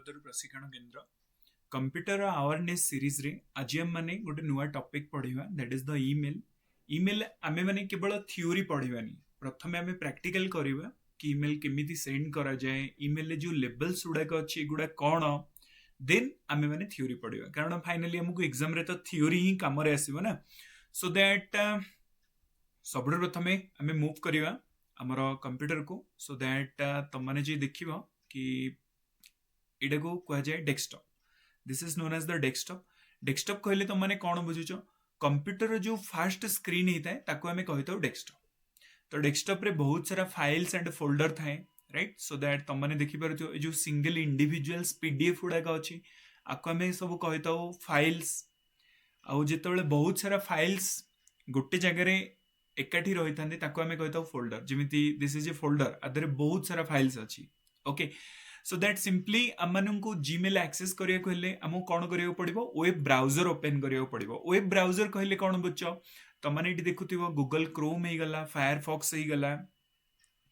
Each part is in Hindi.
नवोदय प्रशिक्षण केंद्र कंप्यूटर अवेयरनेस सीरीज रे आज हम माने गोटे नुआ टॉपिक पढ़िबा that is the email. Email आमे माने केवल थ्योरी पढ़िबानी, प्रथमे आमे प्रैक्टिकल करबा कि ईमेल केमिति सेंड करा जाए, ईमेल ले जो लेवल्स गुडाक अछि गुडा कोन, देन आमे माने थ्योरी पढ़िबा कारण फाइनली हमको एग्जाम रे तो थ्योरी ही काम रे आसीबो ना। सो दैट सब प्रथमे आमे मूव करबा हमर कंप्यूटर को, सो दैट तुम माने जे देखिबो कि एटा को कह जाए desktop. This is known as the desktop. Desktop कहले तुम माने कौन बुझुछ, कंप्यूटर जो फास्ट स्क्रीन होता है ताको हमें कहता हूँ डेस्कटॉप। तो डेस्कटॉप रे बहुत सारा फाइल्स एंड फोल्डर थाए, राइट। सो दैट तुम माने देखि पारथि जो सिंगल इंडिविजुअल्स पीडीएफ गुड़ाक अच्छी आपको हमें सब कहता हूँ फाइल्स। आउ जिते बहुत सारा फाइल्स गोटे जगह एकाठी रही था आम कहता फोल्डर, जमीती दिस इज ए फोल्डर आदि बहुत सारा फाइल्स अच्छी। ओके, सो दैट सिंपली आम मानू जीमेल एक्सेस करने को हेले आमको कौन करिया पड़िबो, वेब ब्राउजर ओपन करिया पड़िबो। वेब ब्राउजर कहले कौन बुझ, तुम मैंने ये देखुथिबो गूगल क्रोम हो गला, फायरफॉक्स हो गला,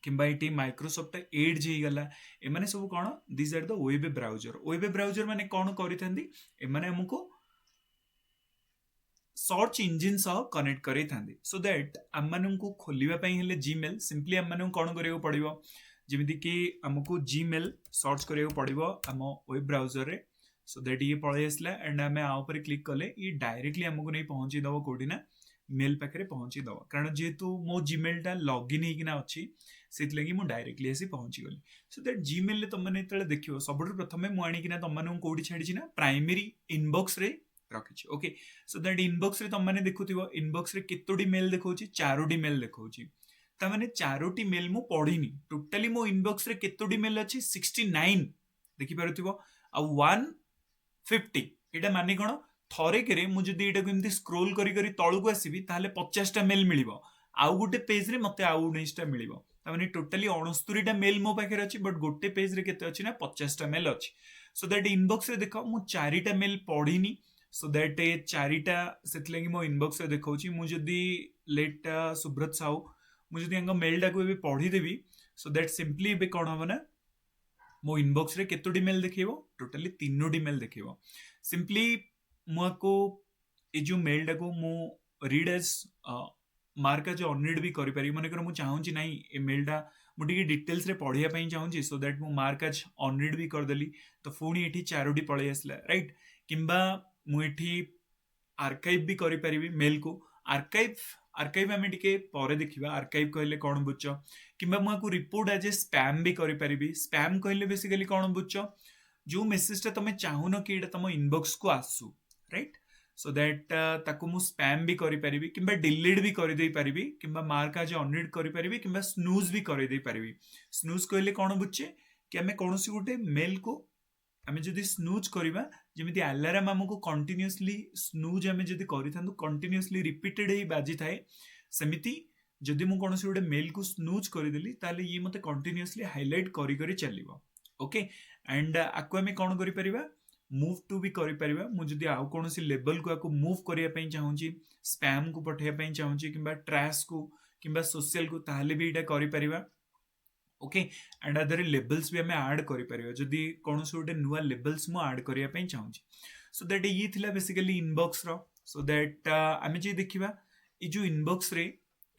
किंबा ये माइक्रोसॉफ्ट एज हो गला, एमाने सब कौन this are the web browser. Web browser माने कौन करिथांदी, एमाने हमको सर्च इंजिन सह कनेक्ट करेई थांदी। सो दैट आम मानू खोलिबा पई हेले जीमेल सिंपली आम मानू कौन करिया पड़िबो, जमीती कि आमको जीमेल सर्च करिया पड़िबो आम वेब ब्राउजर रे। सो दैट ये पळै आसला एंड आमे आ ऊपर क्लिक कले ये डायरेक्टली हमको नहीं पहुंची दबो कोडी ना मेल पाखे पहुंची दबो, कारण जेहेतु मो जीमेल टा लॉगिन होइकिना अछि सेति लगी मु डायरेक्टली आसी पहुंची गली। सो दैट जीमेल ले तुम माने तळे देखियो सबुठ प्रथमे मु आनिकिना तुम मानू कोडी छाडी ना प्राइमरी इनबॉक्स रे रखिछि। ओके, सो दैट इनबॉक्स रे तुम माने देखुथिबो इनबॉक्स रे केतोडी मेल देखौछि, 4टी मेल देखौछि। ता माने 4टी मेल मु पढिनी, टोटली मो इनबॉक्स रे केतोडी मेल अछि 69 देखि पारुथिबो आ 150। एटा माने कोन थरे केरे मु जदी एटा को एमती स्क्रॉल करी करी तळु को आसीबी ताले 50 टा मेल मिलिबो, आउ गुटे पेज रे मते आउ 19 टा मिलिबो। ता माने टोटली 69 टा मेल मो पाखे अछि, बट गोटे पेज रे केते अछि ना 50 टा मेल अछि। सो दैट इनबॉक्स रे देखो मु 4टा मेल पढिनी। सो दैट ए 4टा सेति लगी मो इनबॉक्स रे देखौछि। मु जदी लेट सुब्रत साहू मु जदी अंग मेल टा को एबे पढी देबी, सो दैट सिंपली एबे कोन होबो ना मो इनबॉक्स रे केतोडी मेल देखिबो, टोटली 3टी मेल देखिबो। सिंपली मु को ए जो मेल टा को मु read as mark as unread भी करि पारि। माने कर मु चाहूची नाही ए मेल टा मु टिके डिटेल्स रे पढिया पई चाहूची, सो दैट मु मार्क एज अनरीड भी कर देली। तो फोनी एठी 4टी पळे आसला, राइट। किंबा मु एठी आर्काइव भी करि परिबी मेल को। आर्काइव आमे टिके परे देखिबा, आर्काइव कहले कोन बुझ, किंबा मु को रिपोर्ट एज ए स्पैम भी करि परिबी। स्पैम कहले बेसिकली कोन बुझ, जो मेसेज टा तमे चाहुनो कि एटा तम इनबॉक्स को आसु, राइट। सो दैट ताको मु स्पैम भी करि परिबी, किंबा डिलीट भी करि देई परिबी, किंबा मार्क एज अनरीड करि परिबी, किंबा स्नूज भी करि देई परिबी। स्नूज कहले कोन बुझे कि आमे कोनोसी गुटे मेल को आमे जदि स्नूज करिबा, जेमिति अलार्म हमको कंटीन्यूअसली स्नूज आमे जदि करिथांदु कंटीन्यूअसली रिपीटेड ही बाजी थाए, सेमिति जदि मु कोनोसी गुटे मेल को स्नूज करि देली ताले ये मते कंटीन्यूअसली हाइलाइट करि करि चलिबो। ओके, एंड आको आमे कोन करि परिबा, मूव टू भी करि परिबा। मु जदि आउ कोनोसी लेवल को आको मूव करिया पई चाहूची, स्पैम को पठिया पई चाहूची, किंबा ट्रैश को किंबा सोशल को, ताले भी एटा करि परिबा। ओके, एंड अदर लेबल्स भी हमें ऐड करि परिबा जदि कोनोसी गोटे नुवा लेबल्स मु ऐड करिया पई चाहूची। सो दैट ये थिला बेसिकली इनबॉक्स रो। सो दैट आमे जे देखिबा ए जो इनबॉक्स रे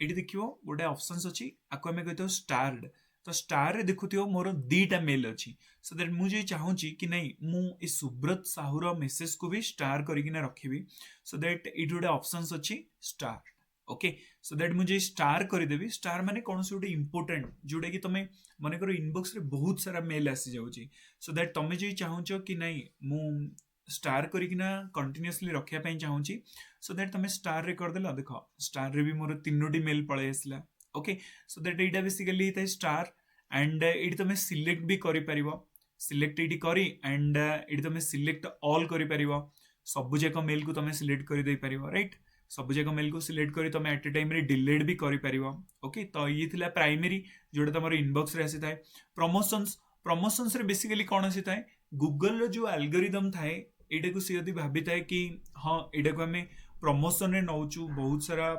एटी देखिबो गोटे ऑप्शंस अछि, आको हमें कहतो स्टार्ड। तो स्टार रे देखुथियो मोर 2टा मेल अछि। सो दैट मु जे चाहूची कि नहीं मु ए सुब्रत साहूर मेसेज को भी स्टार करिकिना रखिबी। सो दैट एटी गोटे ऑप्शंस अछि स्टार। ओके, सो दैट मुझे स्टार करदेवी। स्टार माने कौन से गोटे इंपोर्टेंट जोटा कि तुम मन कर इनबॉक्स रे बहुत सारा मेल आसी जाउची। सो दैट तुम जो चाहूच कि नहीं मु स्टार करिकिना कंटीन्यूअसली रखिया पई चाहूची, सो दैट तुम स्टार रे कर देला। देखो स्टार रे भी मोर 3टी मेल पळे आसला। Okay, so that Etah basically था स्टार, एंड एटी तुम सिलेक्ट भी करि परिबो। सिलेक्ट एटी करी एंड एटी तुम सिलेक्ट ऑल करि परिबो, सब जाक मेल को तुम सिलेक्ट कर दे परिबो, राइट। सब जाक मेल को सिलेक्ट करी तुम एट ए टाइम रे डिलीट भी करि परिबो। ओके, तो ये थिला प्राइमरी जोटा तुम इनबॉक्स रे आसी थाए। प्रमोशंस रे बेसिकली कौन आसी थाए, गूगल रो जो एल्गोरिदम थाए एटा को सी यदि भाबी थाए कि हाँ एटा को हमें प्रमोशन रे नौचू, बहुत सारा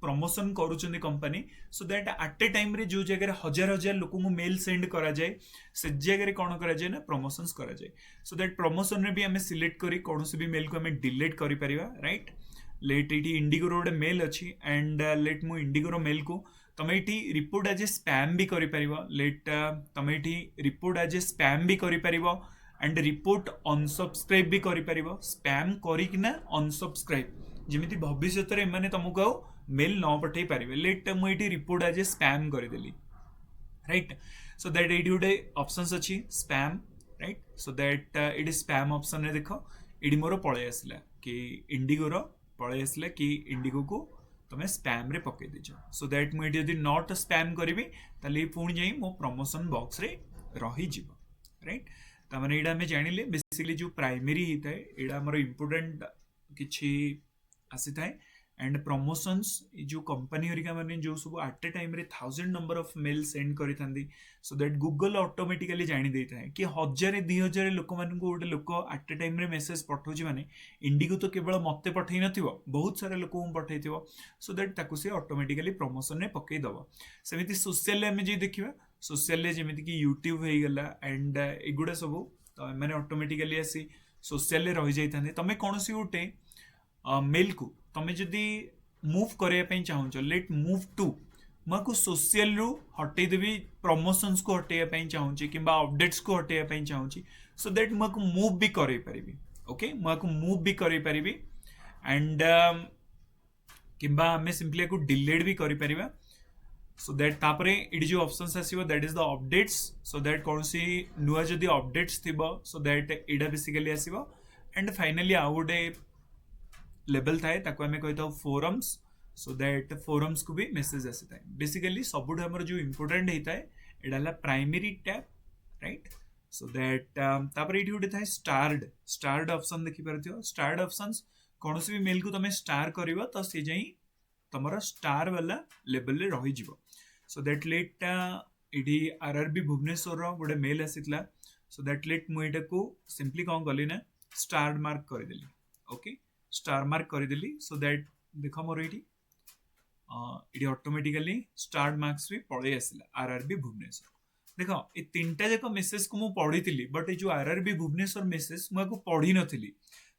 प्रमोशन करूचंदी company so that at a time रे जो जगह हजार हजार लोक को मेल सेंड करा जाए से जगह कौन करा जाए ना प्रमोशंस करा जाए सो दैट प्रमोशन रे भी हमें सिलेक्ट करी कौन भी मेल को हमें डिलीट करि परिबा राइट लेट इटी इंडिगो रोड मेल अच्छी एंड लेट मु इंडिगो रो मेल को तमे it report as a spam भी करि परिबा लेट तमे it report as a spam भी करि परिबा एंड रिपोर्ट अनसब्सक्राइब भी करि परिबा स्पैम करी कि ना अनसब्सक्राइब जेमिति भविष्य रे माने तुमको आउ मेल न पठे पारे लेट मुझे रिपोर्ट एज ए स्पैम करदेली राइट सो दैट ये गोटे ऑप्शंस अच्छी स्पैम राइट सो दैट ये स्पैम ऑप्शन रे देख ये मोर पलि आसला कि इंडिगो पलि आसला कि इंडिगो को तुम स्पैम रे पकई देछ सो दैट मुझे जब नॉट स्पैम करी ताले पुणी जाई मो प्रमोशन बॉक्स रे रही जीव राइट तामाने एडा हमें जानिले बेसिकली जो प्राइमरी होता है एडा हमर इंपोर्टेंट किछि आसी थाए एंड प्रमोशंस जो कंपनी हरिका माने जो सब एट ए टाइम रे 1000 नंबर ऑफ मेल सेंड करि थांदी सो दैट गूगल ऑटोमेटिकली जानि देता है कि 1000 2000 लोक मान को गोटे लोक एट ए टाइम रे मेसेज पठाउछि माने इंडिगो तो केवल मते पठै नथिबो बहुत सारा लोक को पठैथिबो सो दैट ताकु से ऑटोमेटिकली प्रमोशन रे पकई दबो सेमिति सोशल में जे देखिबा सोशल रे जेमिति कि यूट्यूब हे गला एंड एगुडा सब तो माने ऑटोमेटिकली आसी सोशल रे रहि जाई थांदे तमे कोनोसी गोटे मेल को तमें जदि मूव करने चाहूच लेट मूव टू मुझे सोशल रु हटेदेवी प्रमोशंस को हटेबा चाहूँगी कि अपडेट्स को हटेबा चाहूँगी सो दैट मुझे मूव भी कर पारि ओके मुझे मूव भी कर पारि एंड किंबा आम सिंपली को डिलीट भी कर पारिबा सो दैट तापरे इट जो ऑप्शंस आसीबो that is the updates so that कौन सी नुआ जदि अपडेट्स थिबो सो दैट एडा बेसिकली आसीबो एंड फाइनली आउ गोटे लेवल थाए ताको हमें कहता हूँ फोरम्स सो दैट फोरम्स को भी मेसेज आसी थाए बेसिकली सबुठ हमर जो इंपोर्टेंट होता है एडा हला primary tab right so that तापर एठी गोटे थाए स्टार्ड ऑप्शन देखि परथियो स्टार्ड ऑप्शंस कौन भी मेल को तमे स्टार करिवो तो से जाई तमरा स्टार वाला लेवल रे रही जिवो सो दैट लेट इडी आरआरबी भुवनेश्वर रो गोटे मेल आसीतला सो दैट लेट मु एटा को सिंपली कौन कली ना स्टार मार्क कर देली ओके स्टार मार्क करदेली सो दैट देख मोर ये ऑटोमेटिकली स्टार मार्क्स भी पलि आसला आरआरबी भुवनेश्वर देख ये तीनटा जाक मेसेज को मुझे पढ़ी बट ये जो आरआरबी भुवनेश्वर मेसेज मुझे पढ़ी नी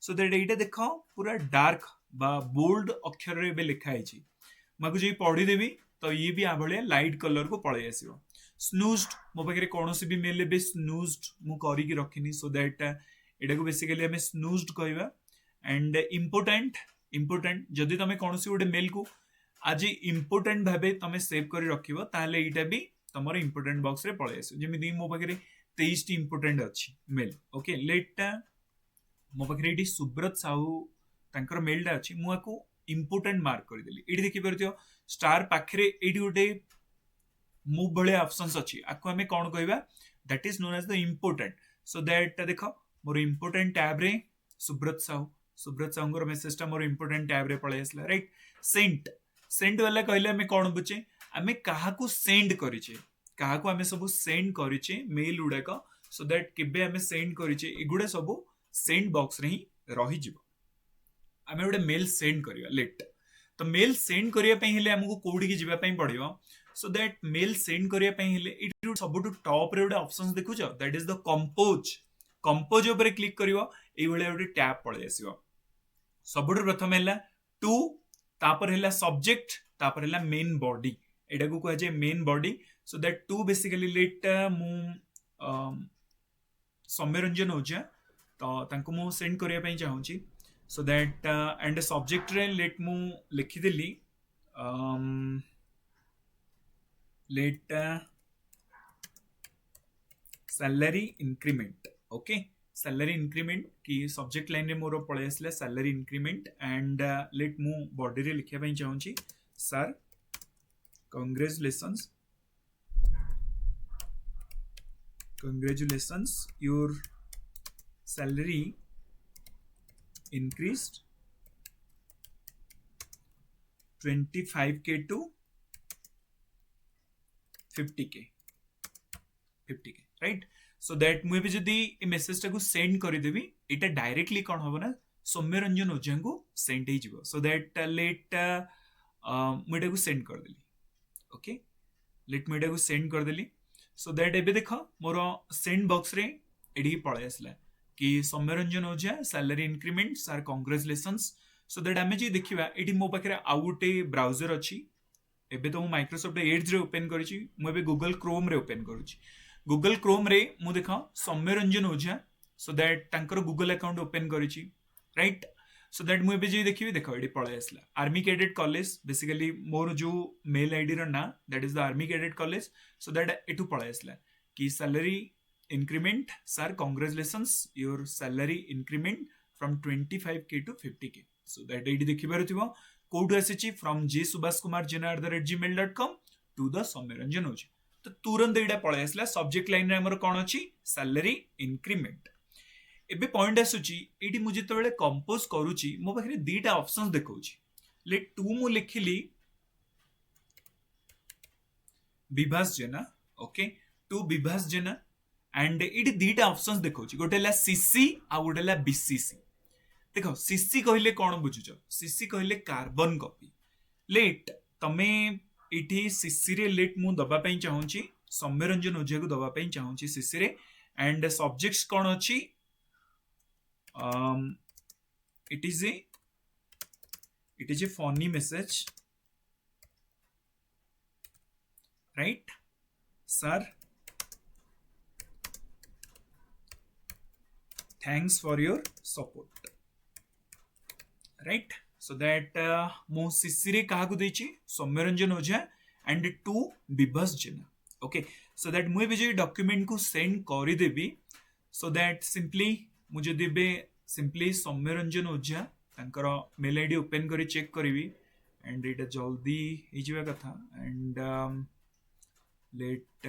सो दैट ये देख पूरा डार्क बा बोल्ड अक्षर रे लिखाई मुझे जो पढ़ीदेवी तो ये भी आभलिया लाइट कलर को पलि आसो स्नूज्ड मो पाखे कौन भी मेल भी स्नूज्ड मु करके रखिनी सो दैट यहाँ को बेसिकली आम स्नूज्ड कहवा एंड इम्पोर्टेंट जदि तुम कौन गोटे मेल को आज इम्पोर्टेंट भावे तुम सेव कर रखिबो ताले एटा भी तुम इम्पोर्टेंट बॉक्स रे पलि आसो जेमिति मो पाखे 23 टी इम्पोर्टेंट अच्छी मेल ओके लेट मो पाखे ये सुब्रत साहू तांकर मेलटा अच्छी मुझे इम्पोर्टेंट मार्क करदेली ये देखी पार्थिव स्टार पाखे ये गोटे मूव भाई ऑप्शंस अच्छी आपको आम कौन कहवा that is known as the important so that देख मोर इम्पोर्टेंट टैब रे सुब्रत साहू मेसेजटा मोर इम्पोर्टेंट टैब रे पलि आसला राइट सेंट वाला कहले आम कौन बुझे आम क्या सेंड करिचे क्या आम सब सेंड करिचे मेल गुड़ाक सो दैट केबे आम सेंड करिचे एगुड़ा सब सेंड बॉक्स रे ही रही जिवो आम गोटे मेल सेंड करिया लेट तो मेल सेंड करिया पई हेले हमको कोडी की जिबा पई पड़ियो सो दैट मेल सेंड करिया पई हेले इट सबटु टॉप रे गोटे ऑप्शंस देखुछ दैट इज द कंपोज ऊपर क्लिक करियो ए भले गोटे टैब पळै आसीबो सबटु प्रथम हैला टू तापर हैला सब्जेक्ट तापर हैला मेन बॉडी एटा को कह जाय main body so that to basically let मु सौम्य रंजन होजा तो तांको मु सेंड करिया पई चाहूची सो दैट एंड सब्जेक्ट रे लेट मु लिखि देली let salary increment okay salary increment की सब्जेक्ट लाइन रे मोर पळे आसले सैलरी इंक्रीमेंट एंड लेट मु बॉडी रे लिखिया पई चाहूची sir congratulations your salary increased 25k to 50k right so that मुझे जदि ए मेसेज टाको सेंड करदेवी एटा डायरेक्टली कौन हम ना सौम्य रंजन ओझा को सेंड हो सो दैट लेट मुझे को सेंड कर देली ओके लेट मी को सेंड कर देली सो दैट एबे देख मोर सेंड बॉक्स रे एडी पळे आसला कि Soumyaranjan Ojha salary increment sir congratulations so that आमे जे देखिबा एडी मो पाखरे आउ गोटे ब्राउजर अछि एबे तो माइक्रोसॉफ्ट एड्ज रे ओपन करिछि मु एबे गूगल क्रोम रे ओपन करूछि गूगल क्रोम रे मु देख सौम्यरंजन ओझा सो दैट तांकर गूगल अकाउंट ओपन करिछि राइट सो दैट मुझे जे देखिए देख ये पळे आसला आर्मी कैडेट कॉलेज बेसिकली मोर जो मेल आईडी रो ना that is the army cadet college so that एटू पळे आसला कि salary increment sir congratulations your salary increment from 25K to 50K so that एडी देखि पारुथिबो कोड आसीची from j.subhaskumar@gmail.com to the Soumyaranjan Ojha तो तुरंत एडा पळे आसला सब्जेक्ट लाइन रे हमर कोन अछि सैलरी इंक्रीमेंट एबे पॉइंट आसुची एटी मु जेतबेले कंपोज करूची मो पाखरे दीटा ऑप्शंस देखौची लेट टू मु लिखिली Vibhas Jena okay to Vibhas Jena and एटी दीटा ऑप्शंस देखौची गोटेला सीसी आ गोटेला बीसीसी देखो सीसी कहले कोन बुझुचो सीसी कहले कार्बन कॉपी लेट तमे इठी सीसी रे लेट मु दबा पई चाहूची सौम्यरंजन ओझा को दबा पई चाहूची सीसी रे एंड सब्जेक्ट्स कोन अछि it is a funny message right sir thanks for your support right so that मो सीसी रे काहा को देछि Soumyaranjan Ojha and to Vibhas Jena okay so that मुझे भी डॉक्यूमेंट को सेंड करि देबी सो दैट सिंपली मुझे देबे सिंपली सौम्यरंजन ओझा तांकर मेल आईडी ओपन करी चेक करी एंड एटा जल्दी हो जावा कथा and let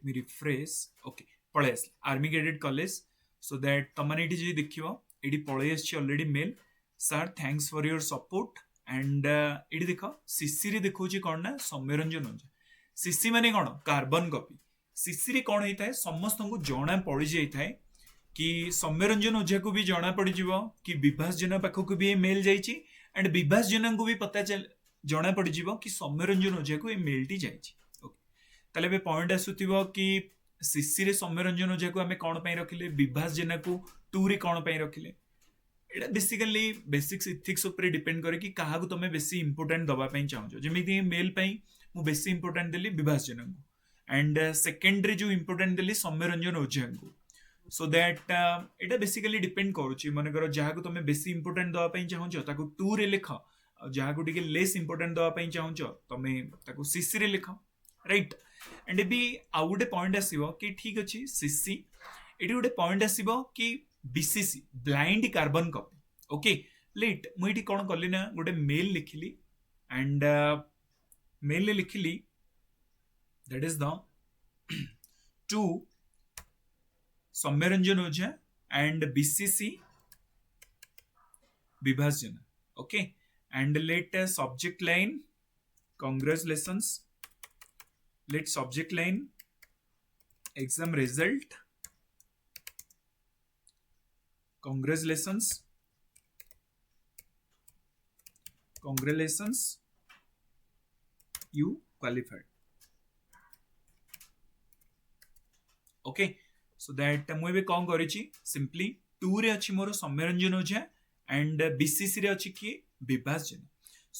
me refresh okay पळे आस army cadet college so that तमने एटी जे देखियो एटी पळे आछि already mail sir thanks for your support and एटी देखो सीसी रे देखौची कोन ना सौम्यरंजन ओझा सीसी माने कोन कार्बन कॉपी सीसी रे कोन होता है समस्त को जणा पड़ी जाए कि सौम्यरंजन ओझा को भी जणा पड़ जीवो कि विभास जेना पाखो को भी ये मेल जाइछि एंड विभास जेना को भी पता चल जणा पड़ जीवो कि सौम्यरंजन ओझा को ये मेल टी जाइछि ओके तले बे पॉइंट आसुतिबो कि सीसी रे सौम्यरंजन ओझा को हमें कोन पई रखिले विभास जेना को टू रे कोन पई रखिले एटा बेसिकली बेसिक्स इथिक्स ऊपर डिपेंड करे कि काहा को तमे बेसी इंपोर्टेंट दबा पई चाहजो जेमिति मेल पई मु बेसी इंपोर्टेंट देली विभास जेना को एंड सेकेंडरी जो इंपोर्टेंट देली सौम्यरंजन ओझा को सो दैट एटा बेसिकली डिपेंड करूची माने करो जहा को तमे बेसी इंपोर्टेंट दवा पई चाहजो ताको टू रे लिख जहा को टिके लेस इंपोर्टेंट दवा पई चाहजो तमे ताको सीसी रे लिख राइट एंड बी आउ गोटे पॉइंट आसीबो कि ठीक अछि सीसी एटी गोटे पॉइंट आसीबो कि BCC blind carbon copy okay let मु एटी कोन करली ना गोटे मेल लिखिली एंड मेल ले लिखिली that is the to Soumyaranjan Ojha and BCC Vibhas Jena okay and let subject line congratulations let subject line exam result congratulations you qualified okay so that मुझे कौन करी सिंपली टू रे अच्छी मोर सौम्यरंजन ओझा एंड बीसीसी रे अच्छी किए विभास जेना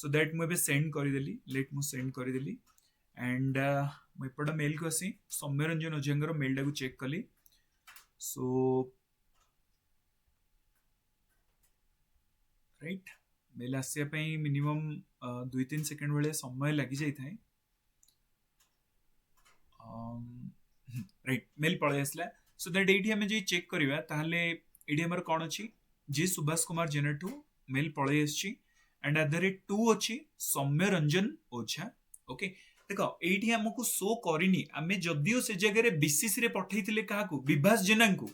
सो दैट मुझे सेंड करदेली लेट मु सेंड करदेली एंड मुझे मेल को आसी सौम्यरंजन ओझा मेल टा को चेक कली सो राइट मेल आसपा मिनिमम 2-3 सेकेंड बेले समय लगी जाए राइट मेल पळे आसला सो दैट एठी हमें जे चेक करबा ताहले एठी हमर कोन अछि जे सुभाष कुमार जेनेटू मेल पळे आछि एंड @2 अछि सौम्यरंजन ओझा ओके देखो एठी हमकु शो करिनी आमे जदियो से जगह रे बीसीसी रे पठैथिले काहाकू विभास जेना को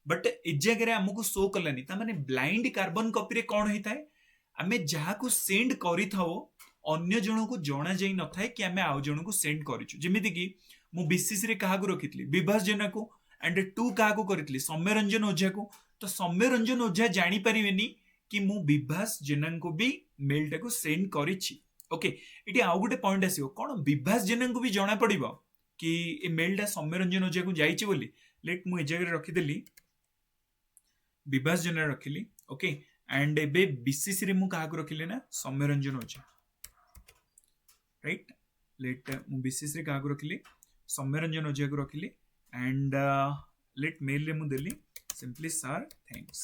बट ए जगह रे हमकु शो करलानी ता माने ब्लाइंड कार्बन कॉपी रे कोन होइताय आमे जहा को सेंड करि थाओ अन्य जणो को जणा जाई न थाए कि आमे आउ जणो को सेंड करिछु जेमिति कि मु बीसीसी रे काहा को रखितली विभास जेना को एंड टू काहा को करतली सौम्यरंजन ओझा को तो सौम्यरंजन ओझा जानी परिवेनी कि कि मु विभास जेना को भी मेल टाको सेंड करिछि। ओके इटी आउ गोटे पॉइंट आसीयो कोन विभास जेना को भी जणा पड़िबो कि ए मेल टा सौम्यरंजन ओझा को जाइछि बोली। लेट मु ए जगह रखि देली विभास जेना रखिली। ओके एंड एबे बीसीसी रे मु काहा को रखिले ना सौम्यरंजन ओझा राइट। लेट मु बीसीसी रे काहा को रखिली सौम्यरंजन ओझा को रखिली एंड लेट मेल रे मु देली simply sir thanks.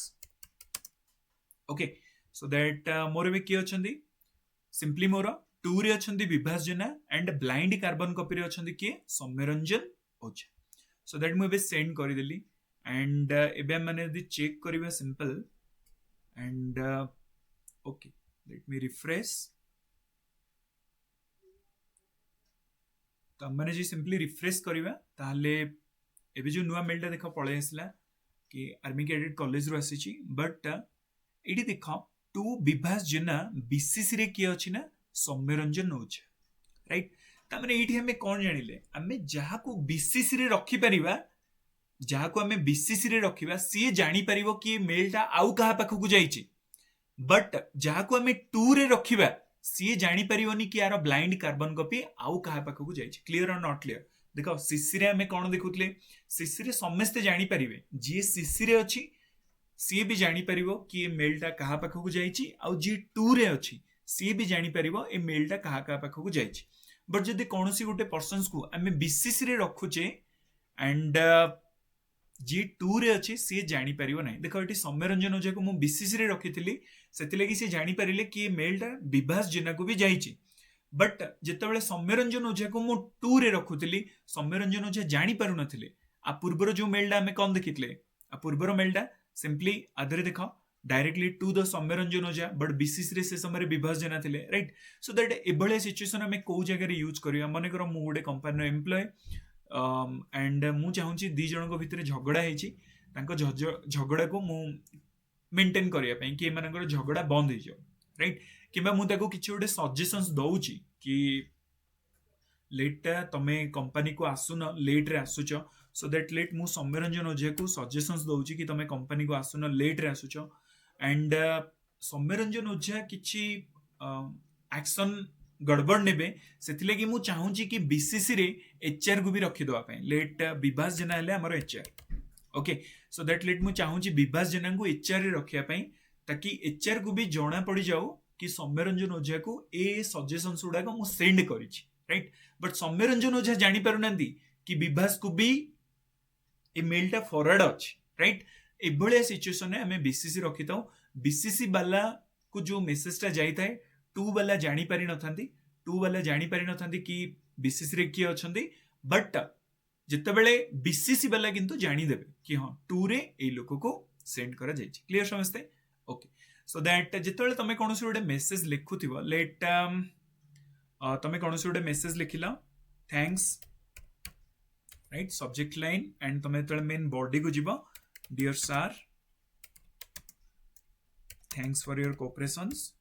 Okay so that मोर बे किए अछंदी सिंपली मोर 2 रे अछंदी Vibhas Jena and blind carbon copy रे अछंदी किए सौम्यरंजन ओझा। सो दैट मु बे सेंड करि देली एंड एबे माने यदि चेक करबा simple and okay let me refresh. तो मैंने जी सिंपली रिफ्रेश करवा ताहले एबे जो नुआ मेलटा देख पळे आसला कि आर्मी कैडेट कॉलेज रो आसीची बट एडी देख टू विभास जेना बीसीसी रे किए अछि ना सौम्यरंजन ओझा राइट। ता माने एठी हमें कोन जानिले हमें जहा को बीसीसी रे रखि परिबा जहा को हमें बीसीसी रे रखिबा सी जानि परिबो कि मेलटा आउ कहा पाखु को जाईची बट जहा को हमें 2 रे रखिबा सी जानि परिबोनी कि यार ब्लाइंड कार्बन कॉपी आउ कहा पाखु को जाईची। क्लियर और नॉट क्लियर? देखो सीसी रे हमें कोन देखुतले सीसी रे समस्त जानि परिबे जे सीसी रे अछि सी भी जानि परिबो कि ए मेलटा कहा पाखु को जाईची आउ जे 2 रे अछि सी भी जानि परिबो ए मेलटा कहा पाखु को जाईची। बट जदि कोनोसी गोटे पर्सन्स को हमें बीसीसी रे रखुचे एंड जी 2 रे अछि सी जानि परिबो नै। देखो एटी सौम्यरंजन ओझा को मु बीसीसी रे रखिथिली सेतिले कि सी जानि परिले कि मेलटा विभास जेना को भी जाईची बट जेतेबेले सौम्यरंजन ओझा को मु 2 रे रखुथिली सौम्यरंजन ओझा जानि पारु नथिले। आ पूर्वर जो मेलटा हमें कोन देखितले आ पूर्वर मेलटा सिंपली आधरे देखो directly to the Soumyaranjan Ojha but BCC रे से समय विभास जेना थिले राइट। सो दैट एबळे सिचुएशन हमें को जगह रे यूज करिया माने करो मु गोटे कंपनी नो एम्प्लॉय एंड मु चाहूची दी जन को भितर झगड़ा हेची तांको झगड़ा को मु मेंटेन करिया पई कि एमानकर झगड़ा बंद हो जाओ राइट। किबा मु ताको किछि गोटे सजेशंस दउची कि लेट तमे कंपनी को आसुन लेट रे आसुच सो दैट लेट मु सौम्यरंजन ओझा को सजेशंस दउची कि तमे कंपनी को आसुन लेट रे आसुच एंड सौम्यरंजन ओझा किछि एक्शन गड़बड़ नेबे सेथिले कि मु चाहूची कि बीसीसी रे एचआर को भी रखि दवा पई लेट विभास जेना हेले हमर HR. Okay so that let मु चाहूची विभास जेना को एचआर रे रखिया पई ताकि एचआर को भी जणा पड़ी जाऊ कि सौम्यरंजन ओझा को ए सजेशंस उडा को मु सेंड करिछि राइट। बट सौम्यरंजन ओझा जानि पारु नंदी कि विभास को भी ए मेलटा फॉरवर्ड अछि राइट। एभळे सिचुएशन में हमें बीसीसी रखिताऊ बीसीसी वाला को जो मेसेज टा जाई थाए 2 वाला जानि पारि नथांती 2 वाला जानि पारि नथांती कि बीसीसी रे किए अछंती बट जेतेबेले बीसीसी वाला किंतु जानि देबे कि हां 2 रे ए लोक को सेंड करा जायछि। क्लियर समझते? ओके सो दैट जेतेबेले तमे कोनोसी गोटे मेसेज लिखुथिबो लेट तमे कोनोसी गोटे मेसेज लिखिला thanks right subject line and तमे जेतेबेले मेन बॉडी को जिवो dear sir thanks for your cooperations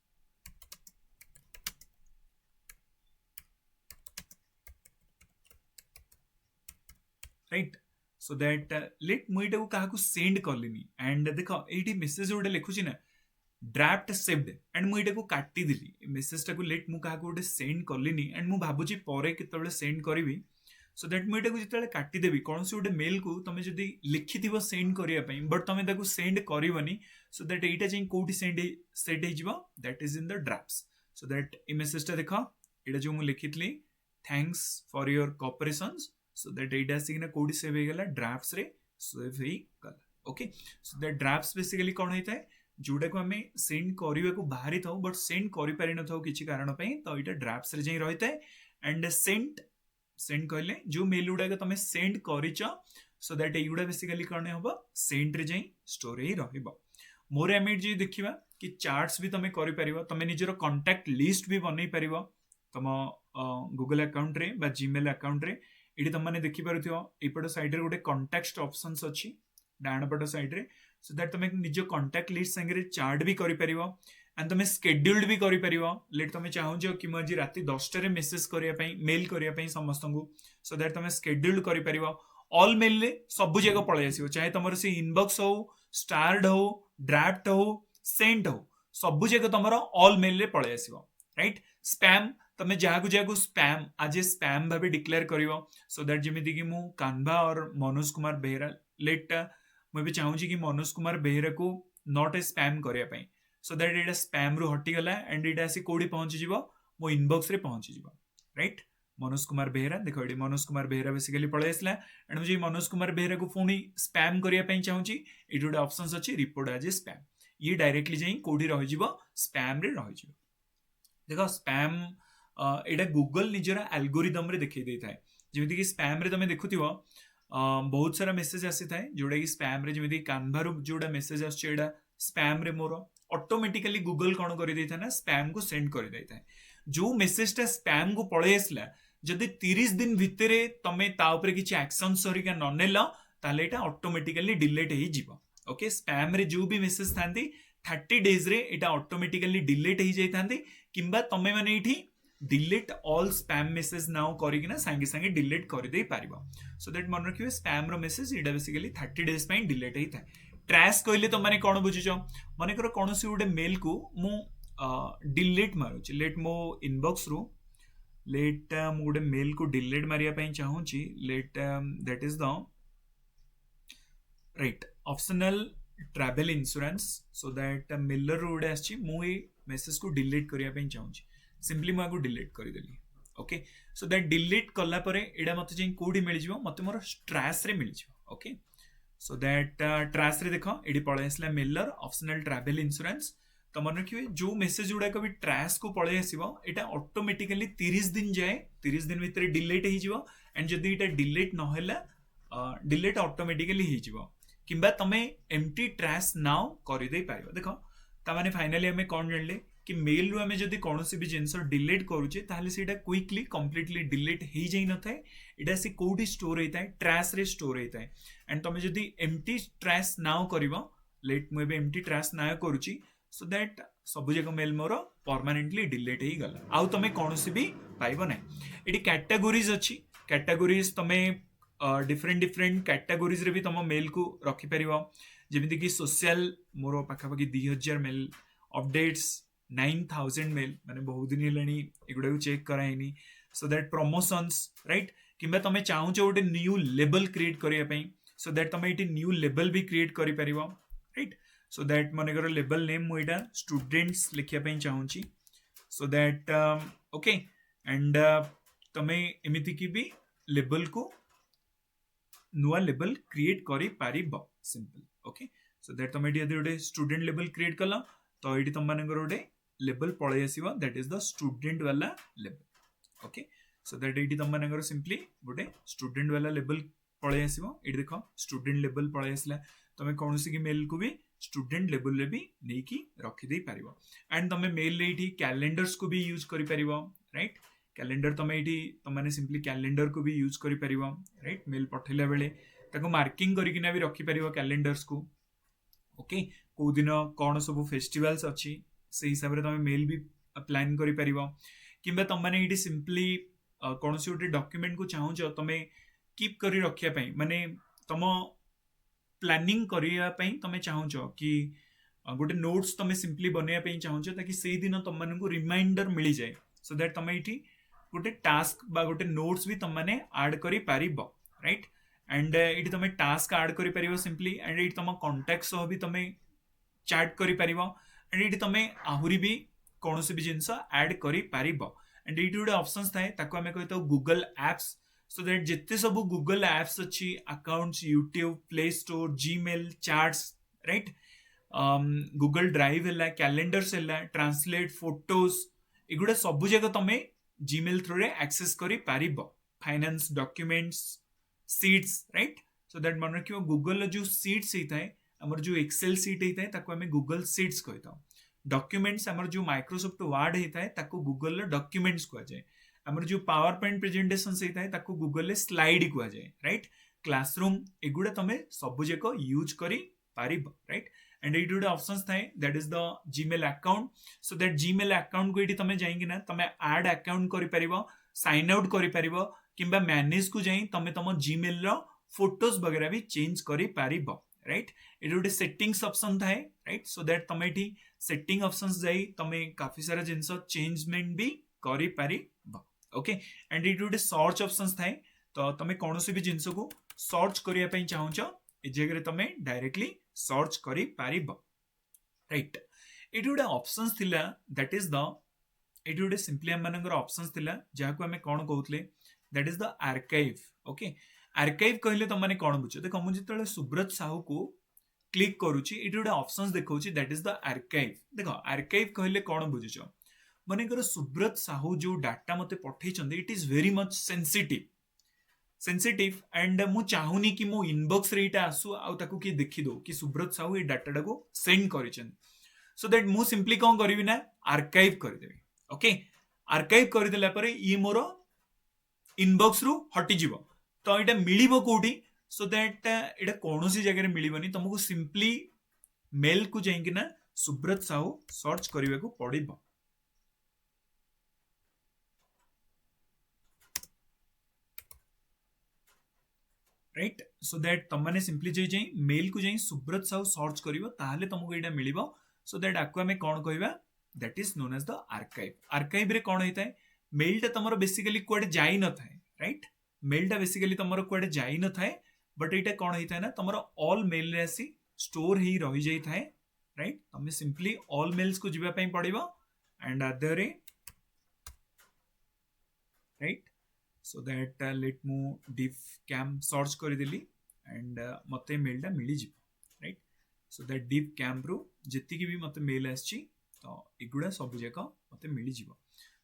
right. So that let मुइटा को काहा को सेंड करलिनी एंड देखो एठी मेसेज गोटे लिखुची ना ड्राफ्ट सेव्ड एंड मुइटा को काटी दिली मेसेज टा को लेट मु काहा को गोटे सेंड करलिनी एंड मु भाबुची परे केतेबेले सेंड करबी सो दैट मुइटा को जेतेबेले काटी देबी कोनसी गोटे मेल को तमे जदी लिखिथिबो सेंड करिया पई बट तमे ताको सेंड करिवनी सो दैट एटा जे कोठी सेट हे जिवो that is in the drafts. So that ए मेसेज टा देखो एटा जो मु लिखितली thanks for your cooperations so that एटा सिग्ना कोडी सेव हे गेला ड्राफ्ट्स रे सेव हे गला। Okay so that drafts basically कोन होइताय जोडा को हमें सेंड करिवे को बाहरी थाउ बट सेंड करि पारि न थाउ किछि कारण पई तो एटा ड्राफ्ट्स रे जई रहिताय एंड सेंड कहले जो मेल उडा के तमे सेंड करिच सो दैट एगुडा बेसिकली कोन होबो सेंड रे जई स्टोर हे रहिबो। मोर एमिट जे देखिबा कि चार्ट्स भी तमे करि परिबो तमे निजरो कांटेक्ट लिस्ट भी बनै परिबो तम गूगल अकाउंट रे बा जीमेल अकाउंट रे एटी तुम मैंने देखी पारुथिबो एपट साइड रे गोटे कांटेक्ट ऑप्शंस अछि डाण पट साइड रे सो दैट तुम निज कांटेक्ट लिस्ट संगे रे चार्ट भी करि परिबो एंड तुम शेड्यूल्ड भी करि परिबो लेट तुम चाहू जो कि आज राति 10 रे मेसेज करिया पई मेल करिया पई समस्त को सो दैट तुम शेड्यूल्ड करि परिबो ऑल मेल रे सब जगह पळे आसीबो चाहे तुमर से इनबॉक्स हो स्टार्ड हो ड्राफ्ट हो सेंट हो सबु जाक तुमर ऑल मेल रे पळे आसीबो राइट स्पैम तमे जहाँ स्पैम आज ए स्पैम भाव डिक्लेयर करिवो सो दैट जेमिति कि मु कान्वा और मनोज कुमार बेहेरा लेट मुझे चाहूँगी कि मनोज कुमार बेहेरा को नॉट ए स्पैम करिया पई सो दैट एटा स्पैम रु हटी गला एंड एटा आसी कोडी पहुंची जिवो मो इनबॉक्स रे पहुंची जिवो राइट मनोज कुमार बेहेरा देखो ये मनोज कुमार बेहेरा बेसिकली पळे आसला एंड मुझे मनोज कुमार बेहेरा को पुणी स्पैम करिया पई चाहूँगी ये गोटे ऑप्शंस अछि रिपोर्ट एज ए स्पैम ये डायरेक्टली जाई कोडी रहि जिवो स्पैम रे रहि जिवो देखो स्पैम एटा गूगल निजर एल्गोरिदम रे देखै दै थाए जेमिति कि स्पैम रे तमे देखुथिबो बहुत सारा मेसेज आसी थाए जोडा कि स्पैम रे जेमिति कान्वा रो जोडा मेसेज आछे एटा स्पैम रे मोर ऑटोमेटिकली गूगल कोन करि दै थाए ना स्पैम को सेंड करि दै थाए जो मेसेज टा स्पैम को पळे आसला जदि 30 दिन भितरे तमे ता ऊपर किछि एक्शन सरिका न नेला ताले एटा ऑटोमेटिकली डिलीट हे जिवो ओके स्पैम रे जो भी मेसेज थांती 30 डेज रे एटा ऑटोमेटिकली डिलीट हे जाई थांती किंबा तमे माने इठी delete all spam message now करिकिना संगे संगे डिलीट कर दे पारिबो सो दैट मन रखिबे स्पैम रो मेसेज एटा बेसिकली 30 डेज पई डिलीट हे थाए ट्रैश कहले तो माने कोन बुझिचो माने कर कोनोसी उडे मेल को मु डिलीट मारुची लेट मो इनबॉक्स रो लेट मु उडे मेल को डिलीट मारिया पई चाहूची let that is the right optional travel insurance so that मेलर रो उडे आछि मु ए मेसेज को डिलीट करिया पई चाहूची सिंपली मुझे डिलीट करदेली ओके सो दैट डिलीट कला परे एडा मते जे कोडी मिल जिवो मते मोर ट्रैश रे मिल जिवो ओके सो दैट ट्रैश रे देखो एडी पळे आसला मेलर ऑप्शनल ट्रैवल इंश्योरेंस तो मन रखिबे जो मेसेज गुडा को भी ट्रैश को पळे आसीबो एटा ऑटोमेटिकली 30 दिन जाए 30 दिन भितर डिलीट हे जिवो एंड जदी एटा डिलीट न होला डिलीट ऑटोमेटिकली हे जिवो किंबा तमे एम्प्टी ट्रैश नाउ करि दे पाइबो देखो ता माने फाइनली हमें कोन जानले कि मेल रु हमें जदी कोनोसी भी जिंस डिलीट करूचे ताहले सेटा क्विकली कंप्लीटली डिलीट हे जाई न थाए एटा से कोडी स्टोर हेता है ट्रैश रे स्टोर हेता है एंड तमे जदी एम्प्टी ट्रैश नाउ करिवो लेट मु एबे एम्प्टी ट्रैश नाउ करूची सो दैट सबु जक मेल मोर परमानेंटली डिलीट हे गला आउ तमे कोनोसी भी पाइबो नै एटी कैटेगोरीज अछि कैटेगोरीज तमे डिफरेंट डिफरेंट कैटेगोरीज रे भी तम मेल को रखि परिबो जेमिति कि सोशल मोर पाखा पाखी 2000 मेल अपडेट्स 9000 मेल माने बहुत दिन हेलानी एगुडा चेक कराइनी सो दैट प्रमोशंस राइट किंबा तमे चाहू गोटे न्यू लेवल क्रिएट करिया पई सो दैट तमे इटी न्यू लेवल भी क्रिएट करि परिबो राइट सो दैट माने कर लेवल नेम मु एटा स्टूडेंट्स लिखिया पई चाहूची सो दैट ओके एंड तमे एमिति कि भी लेवल को नुआ लेवल क्रिएट करि पारिबो सिंपल ओके सो दैट तमे इटी गोटे स्टूडेंट लेवल क्रिएट कला तो ये तुम मान गोटे लेवल पळे आसीबो दैट इज द स्टूडेंट वाला लेवल ओके सो दैट ये तुम मान सिंपली गोटे स्टूडेंट वाला लेवल पळे आसीबो ये देखो स्टूडेंट लेवल पळे आसला तमे कोनोसी की मेल को भी स्टूडेंट लेवल रे भी नै की रखि दे पारिबो एंड तमे मेल रे इठी कैलेंडर्स को भी यूज करि पारिबो राइट कैलेंडर तमे इठी तुम माने सिंपली कैलेंडर को भी यूज करि पारिबो राइट मेल पठेला बेले ताको मार्किंग करिकिना भी रखि पारिबो कैलेंडर्स को ओके को दिन कौन सब फेस्टिवल्स अच्छी से हिसाब रे तमे मेल भी प्लान करि परिबो किंबा तम माने इटी सिंपली कौन सी गोटे डॉक्यूमेंट को चाहू छ तमे कीप करि रखिया पई माने तम प्लानिंग करिया पई तमे चाहू छ कि गोटे नोट्स तमे सिंपली बनेया पई चाहू छ ताकि सेही दिन तम माने को रिमाइंडर मिली जाए सो दैट तमे इटी गोटे टास्क बा गोटे नोट्स भी तम माने ऐड करि पारिबो राइट एंड इटी तमे टास्क ऐड करि पारिबो सिंपली एंड इटी तम कांटेक्ट सह भी तमे चैट करि पारिबो एंड इटी तमे आहुरी भी कोनोसी भी जिंस ऐड करि पारिबो एंड इटी गोटे ऑप्शंस थाए ताको हमें कहता गूगल एप्स सो दैट जिते सब गूगल एप्स अच्छी accounts YouTube Play Store Gmail chats right Google Drive है कैलेंडर्स है ट्रांसलेट फोटोज एगुड़ा सब जगह तमे जीमेल थ्रू रे एक्सेस करि पारिबो finance documents sheets right so that मन रखियो गूगल जो सीट्स ही थाए हमर जो एक्सेल सीट ही थाए ताको हमें गूगल सीट्स कहता डॉक्यूमेंट्स हमर जो माइक्रोसॉफ्ट वर्ड ही थाए ताको गूगल डॉक्यूमेंट्स कह जाए हमर जो पावर पॉइंट प्रेजेंटेशन से थाए ताको गूगल स्लाइड कह जाए राइट क्लासरूम एगुड़ा तमे सब जगह यूज करि पारिबो राइट एंड इट गोटे ऑप्शंस थाए that is the Gmail account so that Gmail account को इटी तमे जाइंगी ना तमे ऐड अकाउंट करि पारिबो साइन आउट करि पारिबो किंबा मैनेज को जाई तमे तम जीमेल रो फोटोज वगैरह भी चेंज करि पारिबो राइट ये गोटे सेटिंग्स ऑप्शन थाए राइट सो दैट तुम ये सेटिंग ऑप्शंस जाई तुम काफी सारा जिनस चेंजमेंट भी करि पारिबो ओके एंड ये गोटे सर्च ऑप्शंस थाए तो तुम कौन भी जिनस को सर्च करिया पई चाहूछ ए जगह तुम डायरेक्टली सर्च करि पारिबो राइट ये गोटे ऑप्शंस थिला दैट इज द ये गोटे सिंपली हम मानकर ऑप्शंस थिला जाको हमें कौन कहउतले that is the archive okay archive कहले तुम माने कौन बुझ देखो मुझे जेतले सुब्रत साहू को क्लिक करूची ये गोटे ऑप्शंस देखौची दैट इज द आर्काइव देखो आर्काइव कहले कौन बुझुछ मानेकर सुब्रत साहू जो डाटा मते पठै छन it is very much sensitive and मु चाहूनी कि मो इनबॉक्स रे इटा आसु आ ताकू कि देखि दो कि सुब्रत साहू ये डाटा को सेंड करिछन सो दैट मु सिंपली कौन करबी ना आर्काइव कर देबी ओके आर्काइव कर देला परे ई मोर इनबॉक्स रु हटि जिवो तो एटा मिलिबो कोठी सो दैट एटा कोनोसी जगह रे मिलिबनी तुमको सिंपली मेल को जाइकि ना सुब्रत साहू सर्च करबा को पड़िबो राइट सो दैट तुम माने सिंपली जाई मेल को जाई सुब्रत साहू सर्च करिवो ताहले तुमको एटा मिलिबो सो दैट आको हमें कौन कहबा that is known as the archive रे कौन होता है मेलटा तुम बेसिकली कुआडे जाई न थाए राइट मेलटा बेसिकली तुम कुआडे जाई न थाए बट एटा कौन होता है ना तुम ऑल मेल रे आसी स्टोर ही रही जाई थाए राइट तुम सिंपली ऑल मेल्स को जीवा पई पड़िबो एंड अदर रे राइट सो दैट लेट मु डिफ कैम सर्च कर देली एंड मते मेलटा मिली जिवो राइट सो दैट डिफ कैम रो जति की भी मते मेल आछि तो एगुडा सब जाक मते मिली जिवो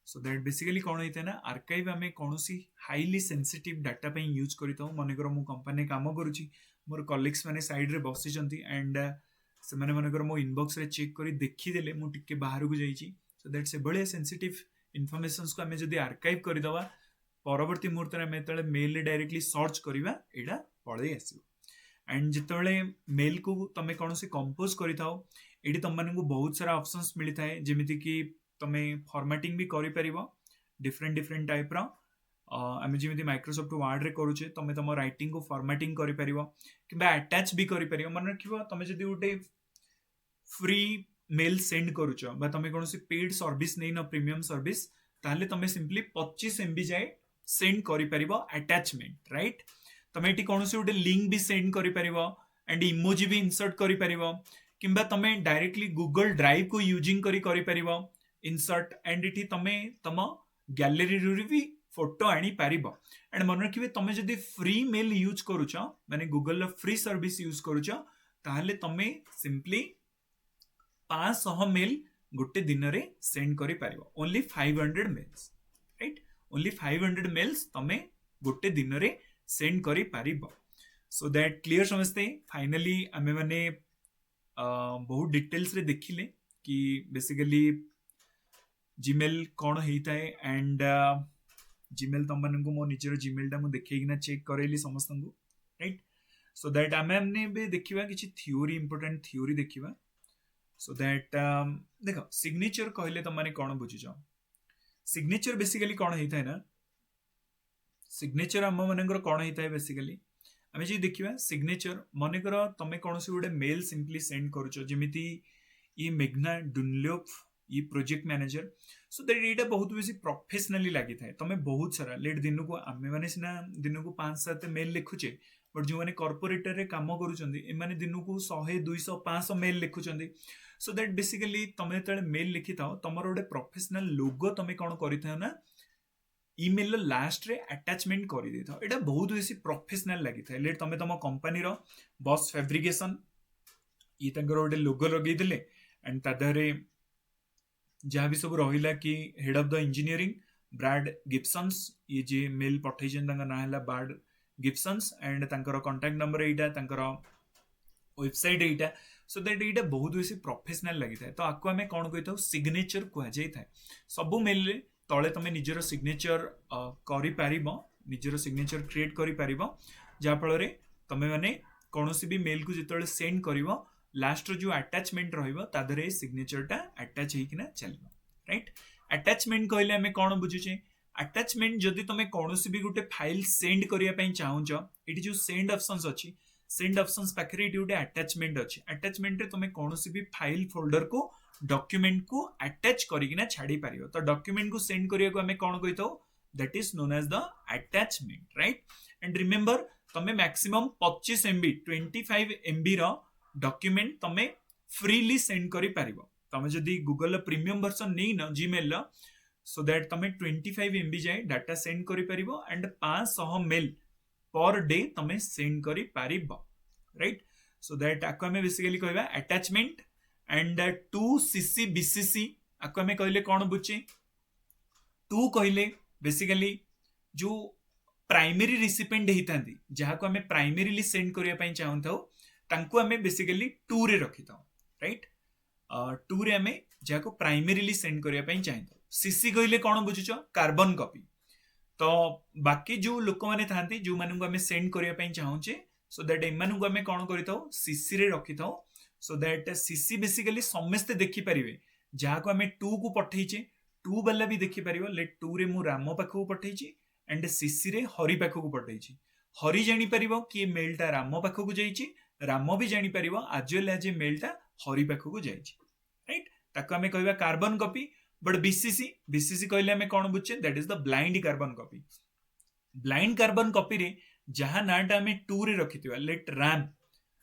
सो दैट बेसिकली कौन होता है ना आर्काइव आम कौन हाईली सेंसिटिव डाटा पे यूज करता मन कर मु कंपनी काम करुच्ची मोर कलिग्स मैंने साइड रे बसी एंड से माने मनकर मो इनबॉक्स रे चेक करी देखीदेले मु टिके बाहर को जाइए सो दैट से बड़े सेंसिटिव इनफॉरमेशंस को आमे जदी आर्काइव कर दवा परवर्ती मुहूर्त रे आमे तळे मेल रे डायरेक्टली सर्च करबा एडा पळे आसीबो एंड जितबेले मेल को तमे कौन से कंपोज करिताओ एडी तुम मानकु बहुत सारा ऑप्शंस मिली थाए जेमिति कि तमे फॉर्मेटिंग भी करि परिबो डिफरेंट टाइप रो आमे जेमिति माइक्रोसॉफ्ट वर्ड रे करूचे तमे तम राइटिंग को फॉर्मेटिंग करि परिबो किबा अटैच भी करि परिबो मन रखिबो तमे जदी उटे फ्री मेल सेंड करूचो बा तमे कोनोसी पेड सर्विस नै न प्रीमियम सर्विस ताले तमे सिंपली 25 MB जाय सेंड करि परिबो अटैचमेंट राइट तमे एटी कोनोसी उटे लिंक भी सेंड करि परिबो एंड इमोजी भी इंसर्ट करि परिबो किंबा तमे डायरेक्टली गूगल ड्राइव को यूजिंग करि परिबो इंसर्ट एंड इटी तमे तम गैलरी रू भी फोटो आनी पारिबो एंड मन रखिबे तमे जदी फ्री मेल यूज करूचो माने गूगल रो फ्री सर्विस यूज करूचो ताहले तमे सिंपली 500 मेल गोटे दिन रे सेंड करि पारिबो only 500 mails right only 500 mails तमे गोटे दिन रे सेंड करि पारिबो सो दैट क्लियर समझते फाइनली आमे माने बहुत डिटेल्स रे देखिले कि बेसिकली जीमेल कौन होता है एंड जीमेल तुम मानक मो निजर जीमेल टा मु देखैकिना चेक करैली समस्त को राइट सो दैट आमे हमने बे देखिबा किछि थ्योरी इंपोर्टेंट थ्योरी देखिबा सो दैट देखो सिग्नेचर कहले तुम माने कौन बुझिजो सिग्नेचर बेसिकली कौन होता है ना सिग्नेचर आम मानकर कौन होता है बेसिकली आम जी देखिबा सिग्नेचर मनकर तमे कौन से गोटे मेल सिंपली सेंड करूचो जेमिति ये मेघना डुनलोप ये प्रोजेक्ट मैनेजर सो दैट एटा बहुत बेसी प्रोफेशनली लागि थाए तमे बहुत सारा लेट दिन को आमे माने सिना दिन को 5-7 मेल लिखुचे बट जो माने कॉर्पोरेटर रे काम करूचंदी ए माने दिन को 100 200 500 मेल लिखुचंदी सो दैट बेसिकली तमे तळे मेल लिखिताओ तमरो गोटे प्रोफेशनल लोगो तमे कोन करिथाओ ना ईमेल लास्ट रे अटैचमेंट करि देथाओ एटा बहुत बेसी प्रोफेशनल लागि थाए लेट तमे तम कंपनी रो बॉस फैब्रिकेशन ये तंगर गोटे लोगो लगे देले एंड तादरे जहाँ भी सब रहिला कि head of the engineering Brad Gibsons ये जे मेल पठैछन तांका ना हला ब्राड गिब्सन्स एंड तांकर कांटेक्ट नंबर एटा तांकर वेबसाइट एटा सो दैट एटा बहुत बेसी प्रोफेशनल लागि थाए तो आको हमें कोन कहिताउ सिग्नेचर कुआ जाय थाए सब मेल रे तळे तमे निजरो सिग्नेचर करि पारिबो निजरो सिग्नेचर क्रिएट करि पारिबो जा फल रे तमे माने कोनोसी भी मेल को जेतळे सेंड करिवो लास्ट जो अटैचमेंट रहिबो तादरे सिग्नेचर टा अटैच हेकिना चलबो राइट अटैचमेंट कहले हमें कोन बुझुचे अटैचमेंट जदि तमे कोनोसी भी गोटे फाइल सेंड करिया पई चाहूचो एटी जो सेंड ऑप्शंस अछि सेंड ऑप्शंस पाखरे ये गोटे अटैचमेंट अच्छे अटैचमेंट रे तुम कौन भी फाइल फोल्डर को डॉक्यूमेंट को अटैच करिकिना छाड़ी पारियो तो डॉक्यूमेंट को सेंड करिया को हमें कौन कहितो that is known as the attachment right and remember तमे मैक्सिमम 25 MB 25 MB रो डॉक्यूमेंट तमे फ्रीली सेंड करि पारिबो तमे जदी गूगल प्रीमियम वर्जन नै न जीमेल लो सो दैट तमे 25 MB जाए डाटा सेंड करि पारिबो एंड 500 मेल पर डे तमे सेंड करि पारिबो राइट सो दैट आको हमें बेसिकली कहबा अटैचमेंट एंड 2CC BCC आको हमें कहले कोन बुझे 2 कहले बेसिकली जो प्राइमरी रिसिपेंट हेतांती जहा को हमें प्राइमरीली सेंड करिया पई चाहंताओ तांको हमें बेसिकली 2 रे रखिताओ राइट 2 रे हमें जहा को प्राइमरीली सेंड करिया पई चाहंताओ सीसी कहले कोन बुझुचो कार्बन कॉपी तो बाकी जो लोक माने थांती जो मानन को हमें सेंड करिया पई चाहूचे सो दैट एमान को हमें कोन करिताओ सीसी रे रखिताओ सो दैट सीसी बेसिकली समस्त देखि परिवे जहा को हमें 2 को पठेइचे 2 वाला भी देखि परिवो लेट 2 रे मु राम पाखो पठेइची एंड सीसी रे हरि पाखो को पठेइची हरि जानि परिवो कि मेलटा राम पाखो को जाइची राम भी जानि परिवो आज वेल एज मेलटा हरि पाखो को जाइची राइट ताको हमें कहबा कार्बन कॉपी बट बीसीसी कहले हमें कोन बुझे that is the blind carbon copy blind carbon copy रे जहा नाटा हमें 2 रे रखिथिबा लेट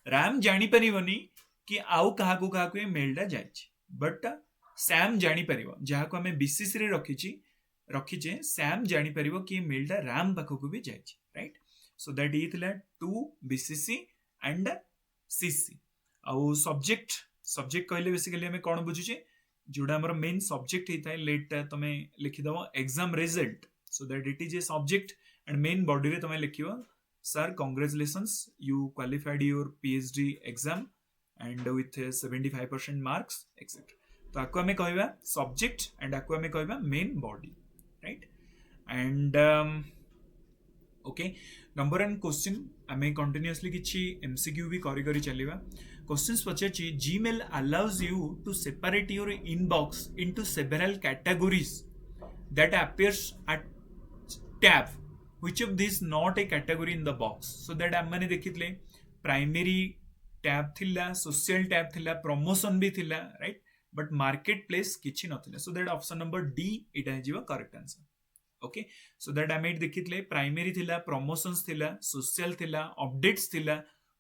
राम जानि परिवोनी कि आउ कहा को ये मेलटा जाइची बट सैम जानि परिवो जहा को हमें बीसीसी रे रखिचे सैम जानि परिवो कि मेलटा राम पाखो को भी जाइची राइट सो दैट ये थिला 2 बीसीसी एंड सीसी आउ सब्जेक्ट कहले बेसिकली हमें कोन बुझुचे जोड़ा हमर मेन सब्जेक्ट हेता है लेट तमे लिखि दबो exam result so that it is a subject and main body रे तमे लिखियो sir congratulations you qualified your PhD exam and with 75% marks etcetera तो आको हमें कहबा सब्जेक्ट एंड आको हमें कहबा main body right and okay number 1 question हमें कंटिन्यूअसली किछि एमसीक्यू भी करी करी चलीबा क्वेश्चंस पछाची Gmail allows you to separate your inbox into several categories that appears at tab which of these not a category in the box so that हमने देखितले प्राइमरी टैब थिला सोशल टैब थिला प्रमोशन भी थिला राइट बट मार्केट प्लेस किछि नथिला so that option number D इटा हिजिबा correct answer okay so that हमें देखितले प्राइमरी थिला प्रमोशंस थिला सोशल थिला अपडेट्स थिला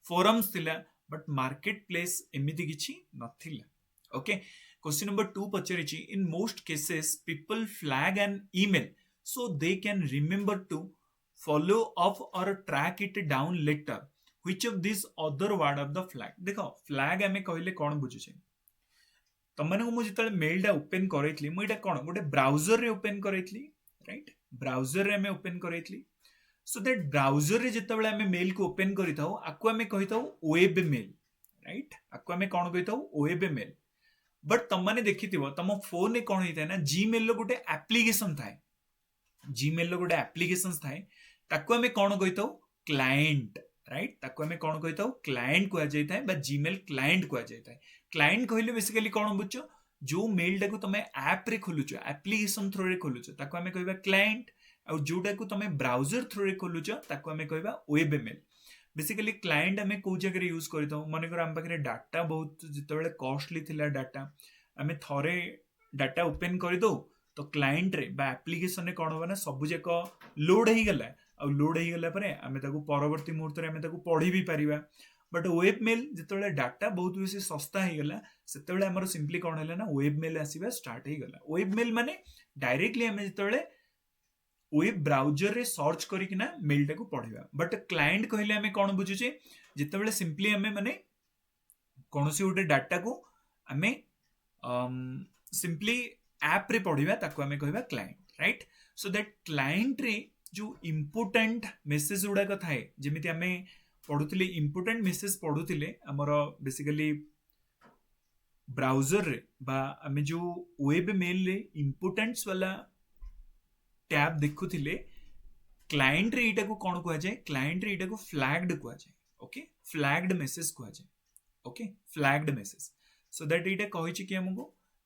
फोरम्स थिला बट मार्केट प्लेस एमिति किछि नथिला ओके क्वेश्चन नंबर 2 पचरिछि in most cases people flag an email so they can remember to follow up और track it down later which of this other word of the flag देखो फ्लैग हमें कहले कोन बुझुछे तमने को मु जितले मेलटा ओपन करैतली मु एटा कोन गोटे ब्राउजर रे ओपन करैतली राइट ब्राउजर रे हमें ओपन करैतली सो दैट ब्राउजर रे जितबेले हमें मेल को ओपन करिताऊ आको हमें कहिताऊ वेब मेल राइट आको हमें कोन कहिताऊ वेब मेल बट तम माने देखिथिबो तम फोन रे कोन हिताय ना जीमेल लो गोटे एप्लीकेशन थाए जीमेल लो गोटे एप्लीकेशंस थाए ताको हमें कोन कहिताऊ क्लाइंट राइट ताको हमें कोन कहिताऊ क्लाइंट को जाय थाए बा जीमेल क्लाइंट को जाय थाए क्लाइंट कहले बेसिकली कोन बुझो जो मेल टाको तमे ऐप रे खोलुचो एप्लीकेशन थ्रू रे खोलुचो ताको हमें कहबा क्लाइंट आ जोटा को तमे ब्राउजर थ्रू रे खोलुच ताको हमें कहबा वेब मेल बेसिकली क्लाइंट हमें को जगह यूज करता मन कर हम पाखे डाटा बहुत जितेबाला कॉस्टली थिला डाटा हमें थरे डाटा ओपन कर दो तो क्लाइंट रे बा एप्लीकेशन रे कोन होना सब जाक लोड हो गला आ लोड हो गला परे हमें ताको परवर्ती मुहूर्त रे हमें ताको पढ़ी भी परिबा बट वेब मेल जितेबाला डाटा बहुत बेसी सस्ता हो गला सेतेबाला हमर सिंपली कोन हैला ना वेब मेल आसीबा स्टार्ट हो गला वेब मेल माने डायरेक्टली हमें जितेबाला वेब ब्राउजर रे सर्च करिकिना मेल टाको पढ़िबा बट क्लाइंट कहले हमें कोन बुझुचे जितेबाला सिंपली हमें माने कोनोसी गोटे डाटा को हमें सिंपली ऐप रे पढ़िबा ताको हमें कहबा client right so that client रे जो इंपोर्टेंट मेसेज गुडा का थाए जेमिति हमें पढुतिले इंपोर्टेंट मेसेज पढुतिले हमर बेसिकली ब्राउजर रे बा हमें जो वेब मेल रे इंपोर्टेंट्स वाला टैब देखुथिले क्लाइंट रे एटा को कोन कहआ जाय क्लाइंट रे एटा को फ्लैग्ड कहआ जाय ओके फ्लैग्ड मेसेज कहआ जाय okay flagged message so that एटा कहि छि कि हमको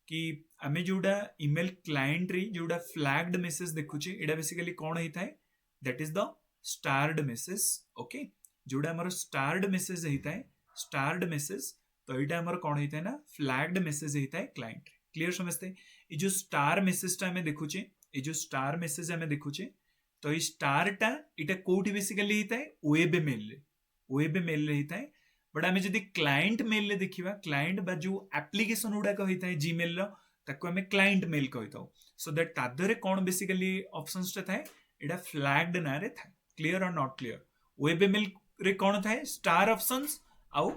कि हमें जोड़ा ईमेल क्लाइंट रे जोड़ा फ्लैग्ड मेसेज देखुचे एटा बेसिकली कोन हेता है that is the starred message okay जोड़ा हमर स्टार्ड मेसेज होता है स्टार्ड मेसेज तो यहाँ आमर कौन होता है ना फ्लैग्ड मेसेज होता है क्लाइंट क्लियर समझते ये जो स्टार मेसेज टा हमें देखुचे ये जो स्टार मेसेज हमें देखुचे तो ये स्टार टा इटा कोठी बेसिकली होता है वेब मेल रे होता है बट आम जब क्लाइंट मेल देखा क्लाइंट बा जो एप्लिकेशन गुड़ाक होता है जीमेल ताको आम क्लाइंट मेल कही सो दैट तादरे कौन बेसिकली ऑप्शंस टा थाए एटा फ्लैग्ड ना रे थाए क्लियर और नॉट क्लियर वेब मेल रे कौन थाए स्टार ऑप्शंस आउ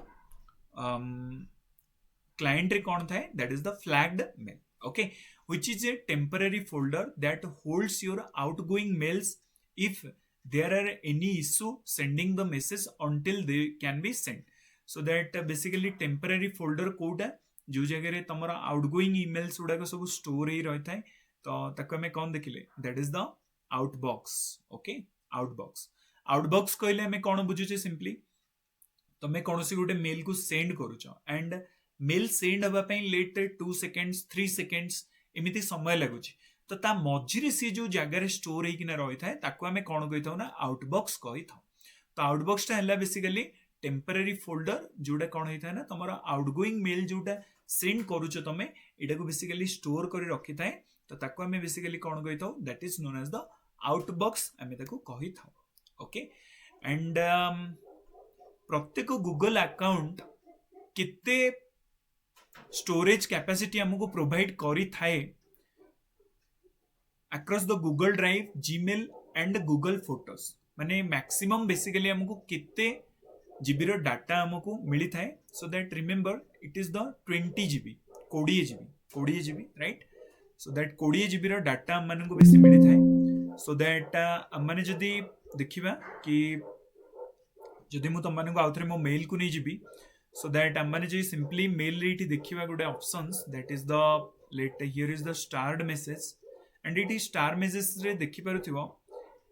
क्लाइंट रे कौन थाए that is the flagged mail okay which is a temporary folder that holds your outgoing mails if there are any issue sending the message until they can be sent so that basically temporary folder कोटा जो जगह रे तमरा आउटगोइंग ईमेल्स गुड़ाक सब स्टोर ही रही है तो ताको हमें कौन देखिले that is the outbox okay outbox कहले हमें कौन बुझुचे सिंपली तमें कौन सी गोटे मेल को सेंड करुच एंड मेल सेंड हवा पई लेट 2 सेकेंड्स 3 सेकेंड्स एमती समय लगुच तो ता मझिरे सी जो जगार स्टोर होकिना रही था ताको आमे कौन कही था ना आउटबॉक्स कही था तो आउटबॉक्स टा है बेसिकली टेम्पररी फोल्डर जोटा कौन होता है ना तुम आउटगोइंग मेल जोटा सेंड करुच तुम एटा को बेसिकली स्टोर कर रखी थाए तो ताको आमे बेसिकली कौन कही था that is known as the outbox आमे ताको कही था ओके एंड प्रत्येक गूगल अकाउंट कितने स्टोरेज कैपेसिटी हमको प्रोवाइड करी थाए across the Google drive Gmail and Google photos माने मैक्सिमम बेसिकली हमको कितने जीबी रो डाटा हमको मिली थाए so that remember it is the 20 GB 20 GB right so that 20 GB रो डाटा हमको बेसी मिली थाए सो दैट हमने जदी देखिबा कि जदी मु तुम मानक आउथरे मो मेल को नहीं GB so that amane je simply mail rate देखिबा गोटे options that is the let here is the starred message and it is star message रे देखि पारुथिबो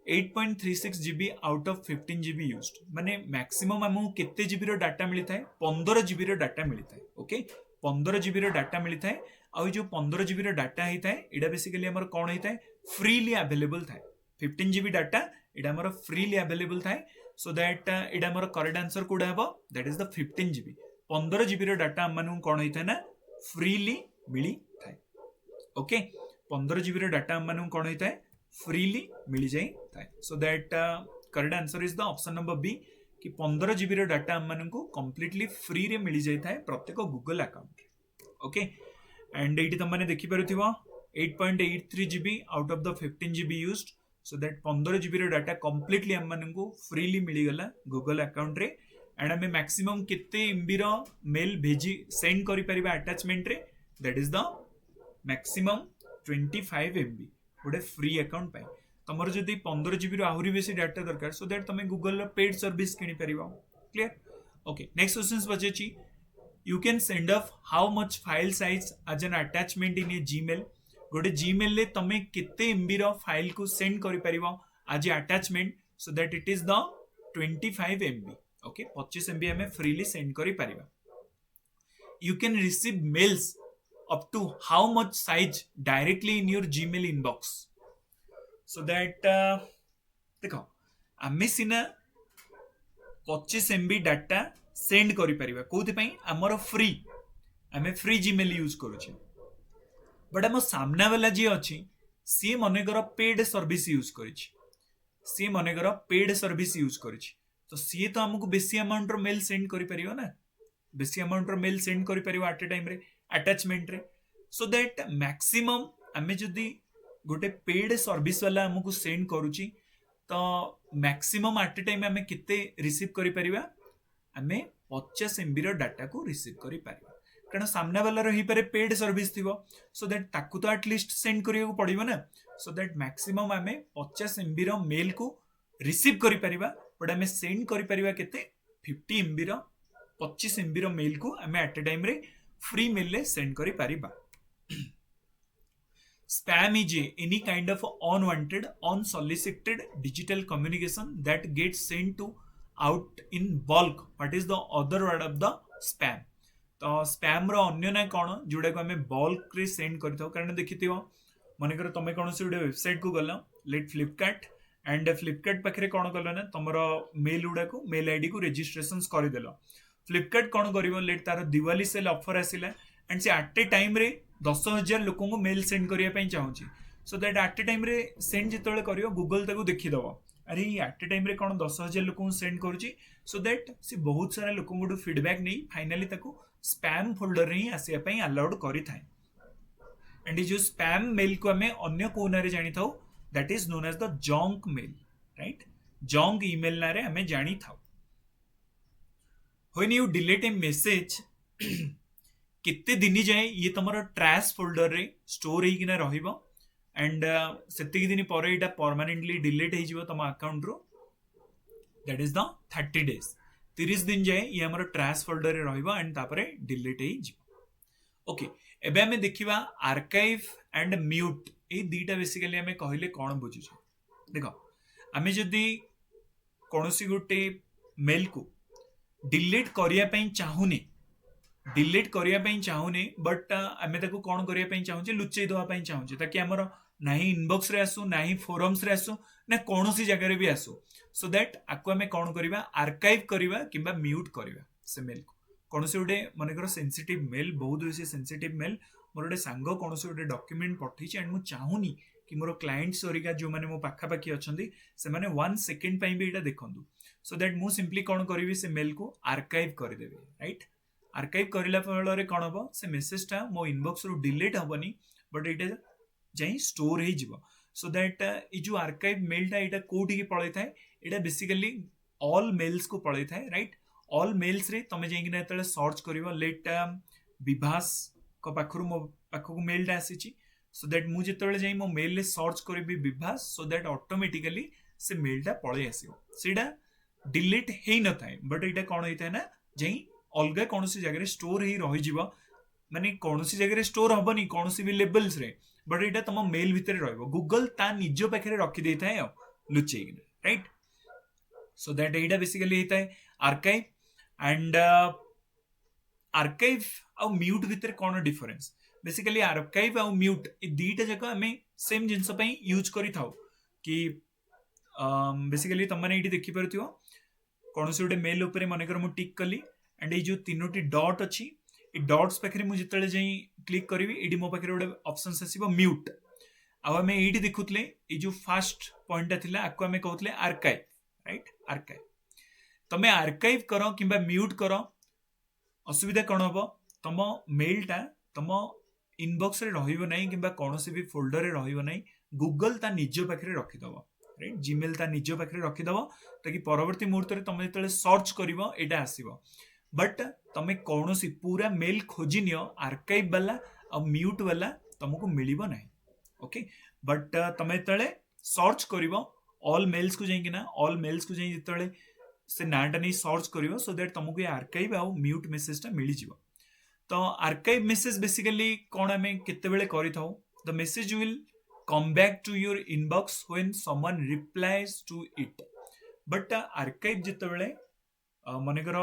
8.36 GB out of 15 GB used माने मैक्सिमम हमहु केते जीबी रो डाटा मिली थाए 15 जीबी रो डाटा मिली थाए ओके 15 जीबी रो डाटा मिली थाए आ जो 15 जीबी रो डाटा ही थाए एडा बेसिकली हमर कोन ही थाए फ्रीली अवेलेबल थाए 15 जीबी डाटा एडा हमर फ्रीली अवेलेबल थाए सो दैट एडा मोर करेक्ट आंसर कोडा हेबो that is the 15 GB 15 GB रो डाटा हमन कोन होइता ना फ्रीली मिली थाए ओके 15 जीबी रो डाटा हमन कोन होइता फ्रीली मिली जाई थाए so that correct answer is the option number B कि 15 जीबी रो डाटा हमन को कंप्लीटली फ्री रे मिली जाई थाए प्रत्येक Google account okay and eighty तमने देखि पारुथिबो 8.83 GB out of the 15 GB used so that 15 GB data completely हमको फ्रीली मिलीगला गूगल अकाउंट रे एंड आम मैक्सिमम केते एमबी रो मेल भेजी सेंड करि परिबा अटैचमेंट रे that is the maximum 25 MB गोटे फ्री अकाउंट पाई तमर जदि 15 जीबी रो आहुरी बेसी डाटा दरकार सो दैट तमे गूगल रो पेड सर्विस किनि परिबा क्लियर ओके नेक्स्ट क्वेश्चंस बचेची you can send of how much file size as an attachment in a Gmail गोटे जीमेल ले तमे केते एमबी रो फाइल को सेंड करि परिबो आज attachment so that it is the 25 MB okay 25 MB हमें फ्रीली सेंड करि परिबा you can receive mails up to how much size directly in your Gmail inbox so that देखो आमे सिना 25 एमबी डाटा सेंड करि परिबा कोथि पई हमर फ्री आमे फ्री जीमेल यूज करूछे बट आम सामना वाला जी अच्छी सी मनकर पेड सर्विस यूज कर तो सी तो आमको बेसी अमाउंट मेल सेंड कर ना बेसी अमाउंट मेल सेंड कर एट ए टाइम रे अटैचमेंट रे सो दैट मैक्सिमम आमे जदि गोटे पेड सर्विस वाला आमको सेंड करुची तो मैक्सिमम एट ए टाइम आमे केते रिसीव करि परिबा आमे 50 एमबी रो डाटा को रिसीव करि परिबा कारण सामना वाला रही पारे पेड सर्विस थिबो सो दैट ताकू तो एटलिस्ट सेंड करियो पड़िबो ना सो दैट मैक्सिमम आमे 50 एमबी रो मेल को रिसीव करि परिबा बट आमे सेंड करि परिबा केते 50 एमबी रो 25 एमबी रो मेल को आमे एट ए टाइम रे फ्री मेल ले सेंड करि परिबा spam is any kind of unwanted unsolicited digital communication that gets sent to out in bulk what is the other word of the spam तो स्पैम रो अन्य ना कौन जोड़ा को हमें बल्क रे सेंड करथो कारण देखिथिबो मन कर तमे कोन से वेबसाइट को गलो लेट फ्लिपकार्ट एंड फ्लिपकार्ट पाखे कौन कल ना तुम मेल गुड़ा को मेल आईडी को रेजिस्ट्रेशन करदेल फ्लिपकार्ट कौन कर लेट तार दिवाली सेल ऑफर आसिला एंड से एट ए टाइम रे 10,000 लोक मेल सेंड करने चाहूँगी सो दैट एट ए टाइम रे सेंड जिते कर गूगल ताको देखीदब अरे एट ए टाइम रे कौन 10,000 लोक सेंड करुच्ची सो दैट सी बहुत सारा लोक फीडबैक नहीं फाइनाली ताको स्पैम फोल्डर ही आसापी अलाउड करें एंड जो स्पैम मेल को आम अन्य को ना जानी था that is known as the junk mail right junk email ना आम जानी था when you delete a message कितने दिन जाए ये तुम ट्रैश फोल्डर रे स्टोर होना रहिबो एंड सेतिक दिन पर यहाँ परमानेंटली डिलीट हो तुम अकाउंट रू दैट इज द 30 डेज 30 दिन जाए ये आम ट्रैश फोल्डर रे रहिबो एंड तापर डिलीट हो ओके एबे हमें देखिबा आर्काइव एंड म्यूट ए दीटा बेसिकली हमें कहले कौन बुझुछ देख आम जदि कौन गोटे मेल को डिलीट करने चाहूने बट आम कौन करने चाहूचे लुचई देवाई चाहूचे ताकि आमर ना इनबॉक्स रे आसू ना फोरम्स रे आसू ना कौन सी जगह भी आसू सो दैट आपको आम कौन करवा आर्काइव करवा कि म्यूट करवा से मेल को कौन से गोटे मनकर सेंसिटिव मेल बहुत बेसी सेंसिटिव मेल मोर गोटे सांग कौन से गोटे डॉक्यूमेंट पठेछि एंड मु चाहूनी कि मोर क्लाइंट्स सरिका जो माने मो पाखापाखी अच्छी से माने 1 सेकेंड भी यहाँ देखूँ सो दैट मु सिंपली कौन करी से मेल को आर्काइव करदेवी राइट आर्काइव करला फल कौन हम से मेसेजटा मो इनबॉक्स रु डिलीट हेनी बट ये जाई स्टोर हो सो दैट ये जो आर्काइव मेलटा यहाँ कौटी पलि थाए यहाँ बेसिकली ऑल मेल्स को पलि थाए राइट ऑल मेल्स रे तुम जाइए सर्च कर लेट विभास को पाखु मो पाखक मेलटा आसी सो दैट मुझे जाई मो मेल रे सर्च करी विभास सो दैट ऑटोमेटिकली से मेलटा पलि आसो डिलीट हो न था बट यहाँ कौन होता है ना जाई अलग कौन सी जगह स्टोर हो रही माने कौन सी जगह स्टोर हेनी कौन सी भी लेवल्स रे बट यहाँ तुम मेल भितर गूगल ता निज पाखे रखी था लुचे राइट सो दैट यहाँ बेसिकली होता है आर्काइव एंड आर्काइव आउ म्यूट भितर कौन डिफरेंस बेसिकली आर्काइव आउ म्यूट ये दीटा जाक आम सेम जिनस यूज करि थाउ कि बेसिकली तुम मैंने ये देखिपार कौन से गोटे मेल उपर मनकर मु टिक कली एंड ये जो 3टी डॉट अच्छी ये डॉट्स पाखे मुझे जाई क्लिक करी ये मो पाखे गोटे ऑप्शन आसो म्यूट आम ये देखुले ये जो फास्ट पॉइंटा थिला आपको आम कहते आर्काइव राइट आर्काइव तमें आर्काइव कर कि म्यूट कर असुविधा कौन हम तुम मेलटा तुम इनबॉक्स रे रहिबो नहीं कि कौन से भी फोल्डर रे रहिबो नहीं गूगल ता निज पाखे रखीदब राइट जीमेल ता निज पाखे रखीदब ताकि परवर्ती मुहूर्त में तुम जो सर्च कर यहाँ आसो बट तुम कौन सी पूरा मेल खोजी नियो आर्काइव वाला और म्यूट वाला तुमको मिलिबो नहीं ओके बट तुम जो सर्च कर ऑल मेल्स को जाइना ऑल मेल्स को जाई जिते से नाटा नहीं सर्च कर सो दैट तुमको ये आर्काइव आउ म्यूट मेसेजटा मिल जाव तो आर्काइव मेसेज बेसिकली कौन आम केतेबेले करि थाउ the message will come back to your inbox when someone replies to it but archive जितेबेले मनकर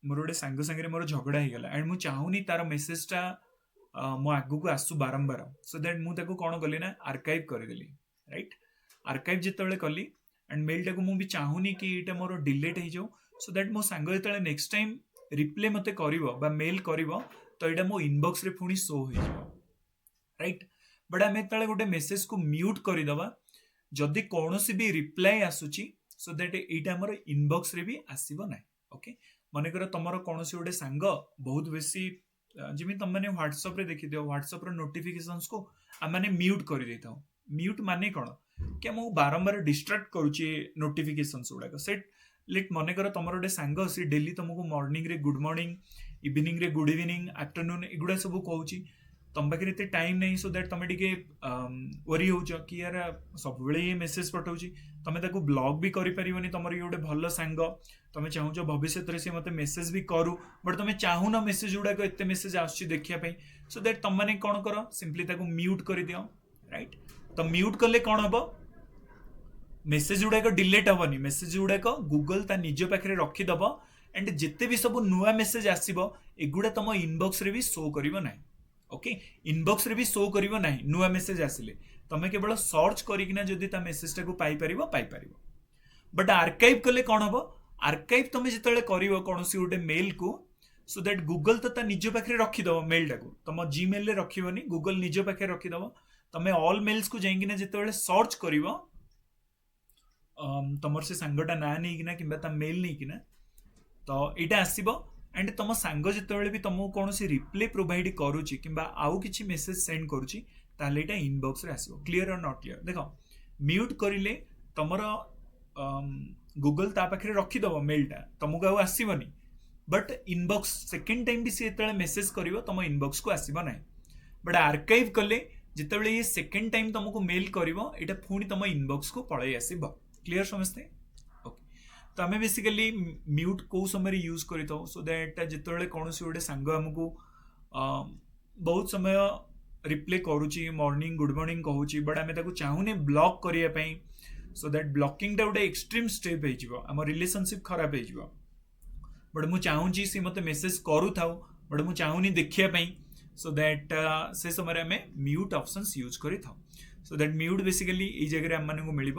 मोर गोटे सांग सांगे मोर झगड़ा हो गला एंड मु चाहूनी तार मेसेजटा मो आगु को आसू बारंबार सो दैट मुझे कौन कली ना आर्काइव करदेली राइट आर्काइव जिते कली एंड मेलटा को मुझे चाहूनी कि ये मोर डिलीट हो जाओ सो दैट मो सांग जो नेक्स्ट टाइम रिप्ले मते कर मेल कर तो यहाँ मो इनबॉक्स रे पुणी शो हो राइट बट आम जो गोटे मेसेज को म्यूट करदे जदि कौन सी भी रिप्लाई आसूची सो दैट यहाँ आम इनबॉक्स रे भी आसब ना ओके मनकर तुम कौन से गोटे सांग बहुत बेसी जमी तुम मैंने व्हाट्सएप रे देखी दियो व्हाट्सएप रो नोटिफिकेशंस को आम मैंने म्यूट कर दे था म्यूट माने कौन कि मु बारंबार डिस्ट्रैक्ट करुचे नोटिफिकेशंस गुड़ाक सेट लेट मनकर तुम गोटे सांग सी डेली तुमको मॉर्निंग रे गुड मॉर्निंग इवनिंग रे गुड इवनिंग आफ्टरनून एगुड़ा सब कहूँ तुम पाखे एत टाइम नहीं सो दैट तुम टे वरी हो कि यार सब ये मेसेज पठाऊँ तुम ताको ब्लॉक भी करें तुम ये गोटे भल सांग तुम चाहूच भविष्य सी मत मेसेज भी करू बट तुम चाहून मेसेज गुड़ाक एत मेसेज आसपाई सो दैट तुम मैंने कौन कर सिंपली ताको म्यूट कर दियो राइट तो म्यूट कले कौन हम मेसेज गुड़ाक डिलीट हेनी मेसेज गुड़ाक गूगल ता निज पाखे रखीदब एंड जिते भी सब नुआ मेसेज आसो एगुड़ा तुम इनबॉक्स रे भी शो करिवो ना ओके इनबॉक्स रे भी शो करिवो नाही नुआ मेसेज आसिले तमे केवल सर्च करिकिना जदि ता मेसेज टाको पाई परिबो बट आर्काइव कले कोन हबो आर्काइव तमे जेतले करिवो कोनोसी गोटे मेल को सो दैट गूगल तो ता निज पाखे रखिदब मेल टाको तुम जीमेल रे रखिबनी गूगल निज पाखे रखिदब तमे ऑल मेल्स को जाइकिना जेतले सर्च करिवो तमर से सांगटा ना नहीं किना किंबा ता मेल नहीं किना तो एटा आसीबो एंड तुम सांग जिते भी तुमको कौन रिप्लाई प्रोवाइड करुच्ची कि आउ कि मेसेज सेंड करुच्ची ताले एटा इनबॉक्स रे आसीबो क्लियर और नॉट क्लियर देखो म्यूट करिले तुमर गूगल ता पाखे रखिदब मेलटा तुमको आउ आसीबनी बट इनबॉक्स सेकेंड टाइम भी सी मेसेज करिवो तुम इनबॉक्स को आसीबो नाही बट आर्काइव कले जिते ये सेकेंड टाइम तुमको मेल करिवो एटा पुणी तुम इनबॉक्स को पळै आसीबो क्लियर समझते तो आम बेसिकली म्यूट कौ समय यूज करता सो दैट जिते कौन गोटे सांग आमको बहुत समय रिप्लाई करुच्ची मॉर्निंग गुड मॉर्निंग कहूँ बट आम चाहूने ब्लॉक करने सो दैट ब्लॉकिंग टा गोटे एक्सट्रीम स्टेप हो रिलेशनशिप खराब हो बट मुझे चाहूँगी सी मत मेसेज करू था बट मुझे चाहूनी देखापी सो दैट से समय आम म्यूट ऑप्शंस यूज करी था सो दैट म्यूट बेसिकली ये जगह आम मानक मिल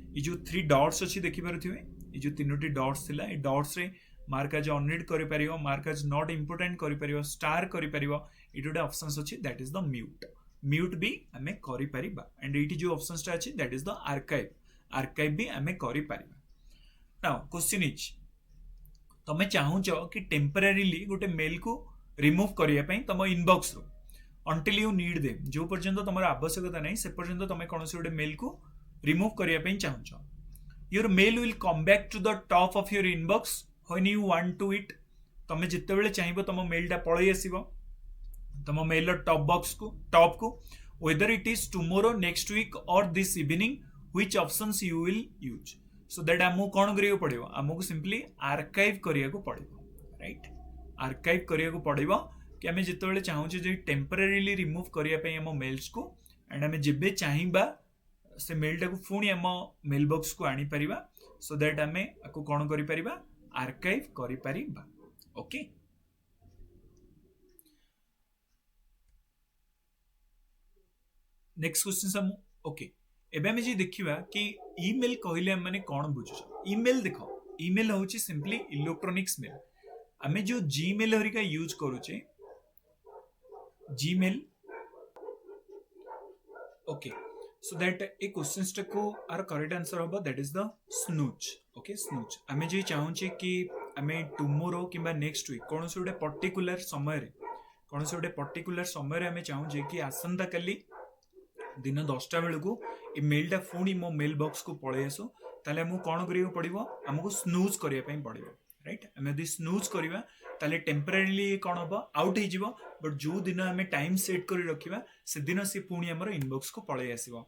ये जो 3 डॉट्स अच्छी देखिपे ये जो 3टी डॉट्स थिला ए डॉट्स रे मार्क एज अनरीड करि परियो मार्क एज नॉट इंपोर्टेंट करि परियो स्टार करि परियो इटोडे ऑप्शंस अछि दैट इज द म्यूट भी हमें करि परिबा एंड एटी जो ऑप्शंस ता अछि दैट इज द आर्काइव भी हमें करि परिबा नाउ क्वेश्चन इज तमे चाहूचो कि टेम्परेरीली गोटे मेल को रिमूव करिया पई तम इनबॉक्स रो अंटिल यू नीड देम जो पर्यंत तमर आवश्यकता नै से पर्यंत तमे कोनोसी गोटे मेल को रिमूव करिया पई चाहूचो your mail will come back to the top of your inbox when you want to it तमे जिते बेले चाहिबो तम मेल टा पळै आसीबो तम मेल टॉप बॉक्स को टॉप को whether it is tomorrow next week or this evening which options you will use so that हमको कोन करियो पड़िबो हमको सिंपली आर्काइव करिया को पड़िबो राइट आर्काइव करिया को पड़िबो कि हमें जिते बेले चाहू जे टेम्परेरीली रिमूव करिया पई हम मेल्स को एंड हमें जेबे चाहिबा से मेल टाको पुणी आम मेल बॉक्स को आनी परिबा सो दैट आमे आको कोन करि परिबा आर्काइव करि परिबा ओके नेक्स्ट क्वेश्चन सम ओके एबे हमें जे देखिबा कि ईमेल कहिले हम माने कोन बुझु ईमेल देखो ईमेल होची सिंपली इलेक्ट्रॉनिक्स मेल हमें जो जीमेल हरिका यूज करूचे Gmail okay so that a questions को आर करेक्ट आंसर होबा दैट इज द स्नूच ओके स्नूच आमे जे चाहूचे कि आमे टुमोरो किबा नेक्स्ट वीक कोन से गोटे पर्टिकुलर समय रे कोन से गोटे पर्टिकुलर समय रे आमे चाहूचे कि आसंता कली दिन 10टा बेल को ए मेल टा फुणी मो मेल बॉक्स को पळे आसो ताले हमको कोन करियो पड़िबो हमको स्नूज करिया पई पड़िबो राइट आमे यदि स्नूज करिवा ताले टेम्परेरीली कोन होबो आउट हे जिवो बट जो दिन हमें टाइम सेट कर रखा से दिन सी पुणी आमर इनबॉक्स को पळै आसीबो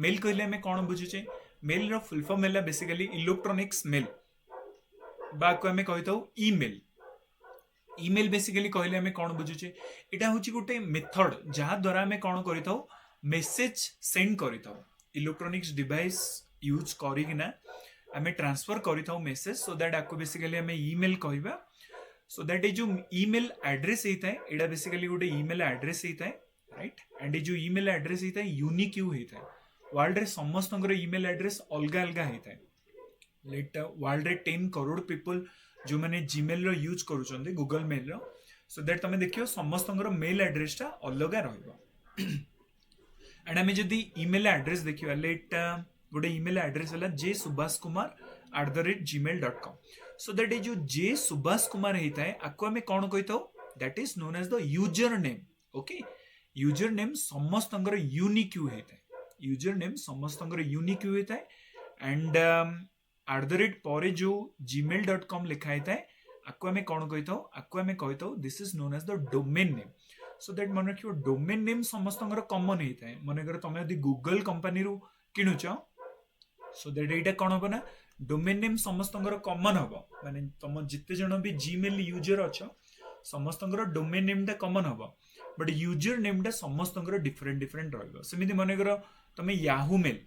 मेल कहले हमें कोन बुझुचे मेल रो फुल फॉर्म हैला बेसिकली इलेक्ट्रॉनिक्स मेल बा को हमें कहिताऊ ईमेल ईमेल बेसिकली कहले हमें कोन बुझुचे एटा होची गोटे मेथड जहा द्वारा हमें कोन करिताऊ मेसेज सेंड करिताऊ इलेक्ट्रॉनिक्स डिवाइस यूज करिकिना हमें ट्रांसफर करिताऊ मेसेज सो दैट आको बेसिकली हमें ईमेल कहबा सो दैट ये जो ईमेल एड्रेस होता है एटा बेसिकली गोटे ईमेल एड्रेस होता है राइट एंड ये जो ईमेल एड्रेस होता है यूनिक यू होता है वर्ल्ड रे समस्त ईमेल एड्रेस अलग अलग होता है लेट वर्ल्ड रे 10 करोड़ पीपल जो मैंने जीमेल रो यूज करूछंदे गूगल मेल रो सो दैट तमे देखियो समस्त मेल एड्रेस टा अलग रहइबो एंड हमें जदी ईमेल एड्रेस देखियो लेट गोटे ईमेल एड्रेस हला jsubbaskumar@gmail.com सो दैट ये जो जे सुभाष कुमार होता है आपको हमें कौन कहता that is known as the user name okay user name समस्त यूनिक यू होता है यूजर नेम समस्त यूनिक यू होता है एंड @ जो gmail.com लिखा होता है आपको हमें कौन कहता आपको हमें कहता this is known as the domain name so that मन रखियो डोमेन नेम समस्त कॉमन होता है मन कर तुम यदि गूगल कंपनी रू किणुच सो दैट एटा कौन हम ना डोमेन नेम समस्त कॉमन हम माने तुम जिते जन भी जीमेल यूजर अच्छा समस्त डोमेन नेम टा कॉमन हम बट यूजर नेम टा समस्त डिफरेंट डिफरेंट रही मन कर तुम Yahoo mail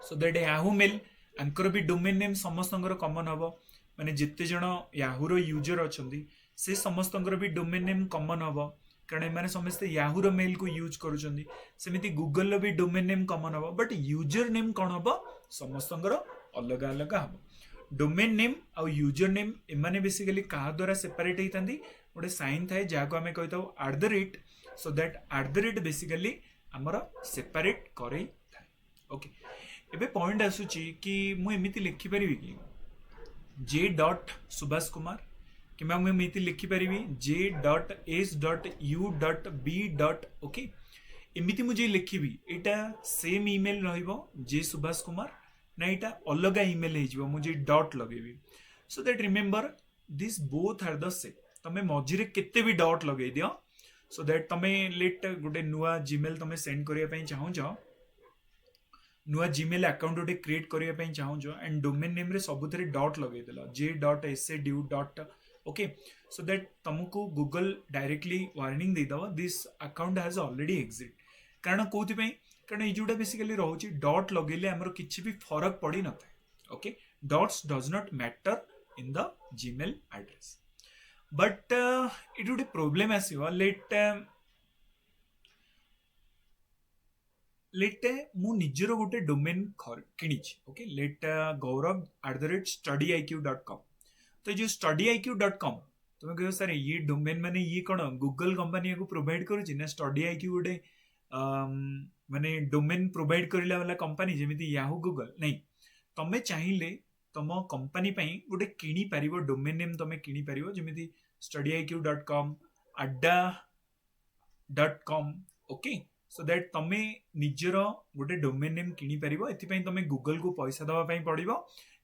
so that Yahoo mail आंकर भी डोमेन नेम समस्त कॉमन हम माने जिते जन याहू रो यूजर अच्छा से समस्त भी डोमेन नेम कॉमन हम कारण एमाने समस्ते याहू रो मेल को यूज करूछंदी सेमिति गूगल रो भी डोमेन नेम कॉमन हबो बट यूजर नेम कोन हबो समस्तंगर अलग अलग हबो डोमेन नेम आ यूजर नेम एमाने बेसिकली कहा द्वारा सेपरेट हेतांदी गोटे साइन थाए जाको आमे कहताउ @ सो दैट @ बेसिकली हमर सेपरेट करे थाए ओके एबे पॉइंट आसुची कि मु एमिति लिखि परिबी कि j.subhas kumar कि मैं एमिति लिखि परिबी j.s.u.b. ओके एमिति मुझे लिखिबी एटा सेम ईमेल रहिबो जे सुभाष कुमार ना एटा अलग ईमेल हे जिवो मुझे डॉट लगेबी so that remember this both are the same तमे मझिरे केते भी डॉट लगेई दियो सो दैट तमे लेट गोटे नुआ जीमेल तमे सेंड करिया पई चाहौ छ नुआ जीमेल अकाउंट गोटे क्रिएट करिया पई चाहौ छ एंड डोमेन नेम रे सबुथरे डॉट लगेई देला j.sadu. ओके सो दैट तुमको गूगल डायरेक्टली वार्निंग दे दवा this account has already exit कारण कोथि पई कारण ए जोटा बेसिकली रहउची डॉट लगेले हमर किछि भी फरक पड़ी न थाए okay dots does not matter in the Gmail address but it गोटे प्रोब्लेम आसीबो लेट मु निजरो गोटे डोमेन किनिछि ओके लेट गौरव @studyiq.com तो जो studyiq.com तुम कहो सर ये डोमेन माने ये कौन गूगल कंपनी को प्रोवाइड करूची ना studyiq गोटे माने डोमेन प्रोवाइड करला वाला कंपनी जेमिति याहू गूगल नहीं तमे चाहिए तुम कंपनी पई गोटे किनी पारिबो डोमेन नेम तमे किनी पारिबो जेमिति studyiq.com adda.com okay so that तमे निजर गोटे डोमेन नेम किनी पारिबो एथि पई तमे गूगल को पैसा दवा पई पड़िबो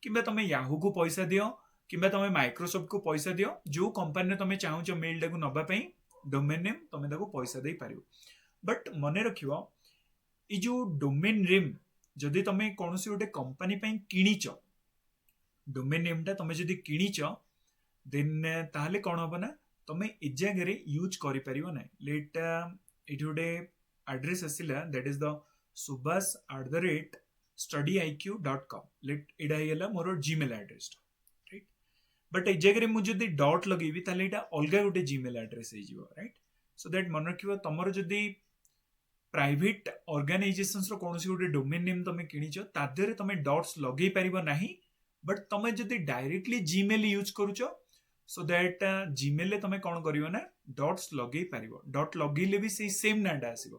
किबा तमे याहू को पैसा दियो किबा तमे माइक्रोसॉफ्ट को पैसा दियो जो कंपनी ने तमे चाहू छ मेल टाको नबा पई डोमेन नेम तमे ताको पैसा देई पारिबो बट मने रखिबो ई जो डोमेन नेम जदि तमे कोनोसी गोटे कंपनी पई किनिच डोमेन नेम ता तमे जदि किनिच देन ताहले कोन हबो ना तमे ए जगह रे यूज करि परिबो ना लेट इट गोटे एड्रेस आसिला that is the subhas@studyiq.com let एडा हेला मोर जीमेल एड्रेस राइट बट ए जगह मुझे जदि डॉट लगेबी ताले एटा अलगा गोटे जीमेल एड्रेस हे जिवो राइट सो दैट मन रखिबो तमरो जदि प्राइवेट ऑर्गेनाइजेशंस रो कोनोसी गोटे डोमेन नेम तमे किनिचो तादेरे तमे डॉट्स लगेई परिबो नाही बट तमे जदि डायरेक्टली जीमेल यूज करूचो सो दैट जीमेल ले तमे कोन करिवो ना डॉट्स लगेई परिबो डॉट लगेले भी से सेम नाडा आसीबो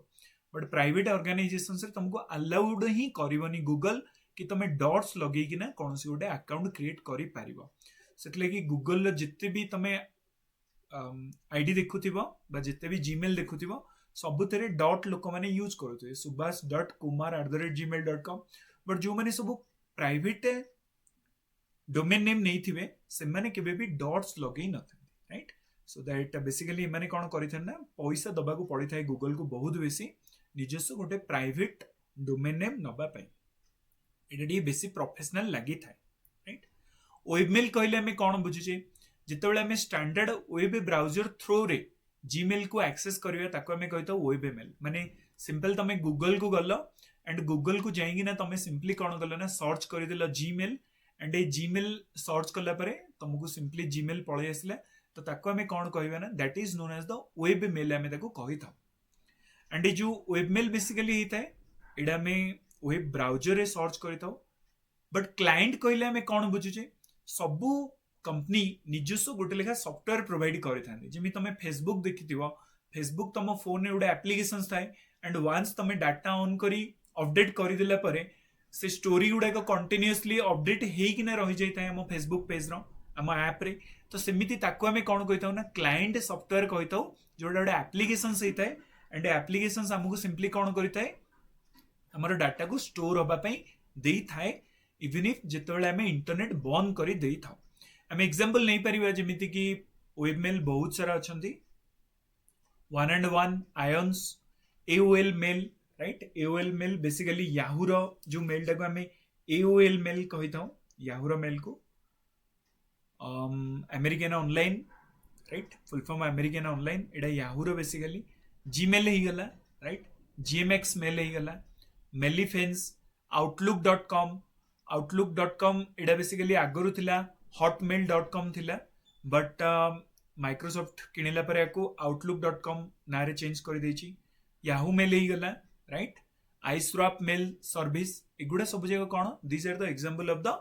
बट प्राइवेट ऑर्गेनाइजेशंस रे तुमको अलाउड ही करिवनी गूगल कि तमे डॉट्स लगेई कि ना कोनोसी गोटे अकाउंट क्रिएट करि परिबो सेतले कि गूगल लो जिते भी तमे आईडी देखुथिबो बा जिते भी जीमेल देखुथिबो सबुतरे डॉट लोक माने यूज करथि subhas.kumar@gmail.com बट जो माने सब प्राइवेट डोमेन नेम नहीं थिबे से माने केबे भी डॉट्स लगेई न थांती राइट सो दैट बेसिकली माने कोन करिथन ना पैसा दबा को पड़ी थाए गूगल को बहुत बेसी निजस्व गोटे प्राइवेट डोमेन नेम नबा पई एटा डी बेसी प्रोफेशनल लागि थाए राइट वेबमेल कहले हमें कोन बुझुचे जितेबेले हमें स्टैंडर्ड वेब ब्राउजर थ्रू रे जीमेल को एक्सेस करिया ताको हमें कहतो वेबमेल माने सिंपल तमे गूगल को गल्लो एंड गूगल को जाईगी ना तमे सिंपली कोन गल्लो ना सर्च करि देलो Gmail and A Gmail search करला परे तुमको सिंपली जीमेल पळे आसले तो ताको हमें कोन कहबा ना that is known as the webmail हमें ताको कहि था एंड ए जो वेबमेल बेसिकली हिता है एडा में वेब ब्राउजर रे सर्च करिताओ बट क्लाइंट कहले हमें कोन बुझुचे सबु कंपनी निजस्व गोटे लेखा सॉफ्टवेयर प्रोवाइड करिथांदी जेमि तमे फेसबुक देखिथिबो फेसबुक तम फोन रे गोटे एप्लीकेशंस थाए एंड वंस तमे डाटा ऑन करी अपडेट करि देला परे से स्टोरी गुडा को कंटीन्यूअसली अपडेट हेई कि ना रहि जाय थाए हम फेसबुक पेज रो हम ऐप रे तो सेमिति ताको हमें कोन कहिताउ ना क्लाइंट सॉफ्टवेयर कहिताउ जोडा गोटे एप्लीकेशंस हेताए एंड एप्लीकेशंस हमको सिंपली कोन करिताए हमर डाटा को स्टोर होबा पई देई थाए इवन इफ जेतबेले हमें इंटरनेट बंद करी देई थाउ हम एग्जांपल नहीं परिबा जेमिति कि वेबमेल बहुत सारा अछंती 1&1 आयंस AOL mail right AOL mail basically Yahoo रो जो मेल टाको हमें AOL मेल कहिताउ याहू रो मेल को American online right full form American online एडा याहू रो बेसिकली जीमेल ही गला राइट GMX मेल ही गला मेलिफेंस outlook.com एडा बेसिकली आगरु थिला hotmail.com थिला बट माइक्रोसॉफ्ट किणिला पर याकू outlook.com नारे चेंज कर देछि याहू मेल ही गला राइट आईस्वाप मेल सर्विस एगुडा सब जगह कोन this are the example of the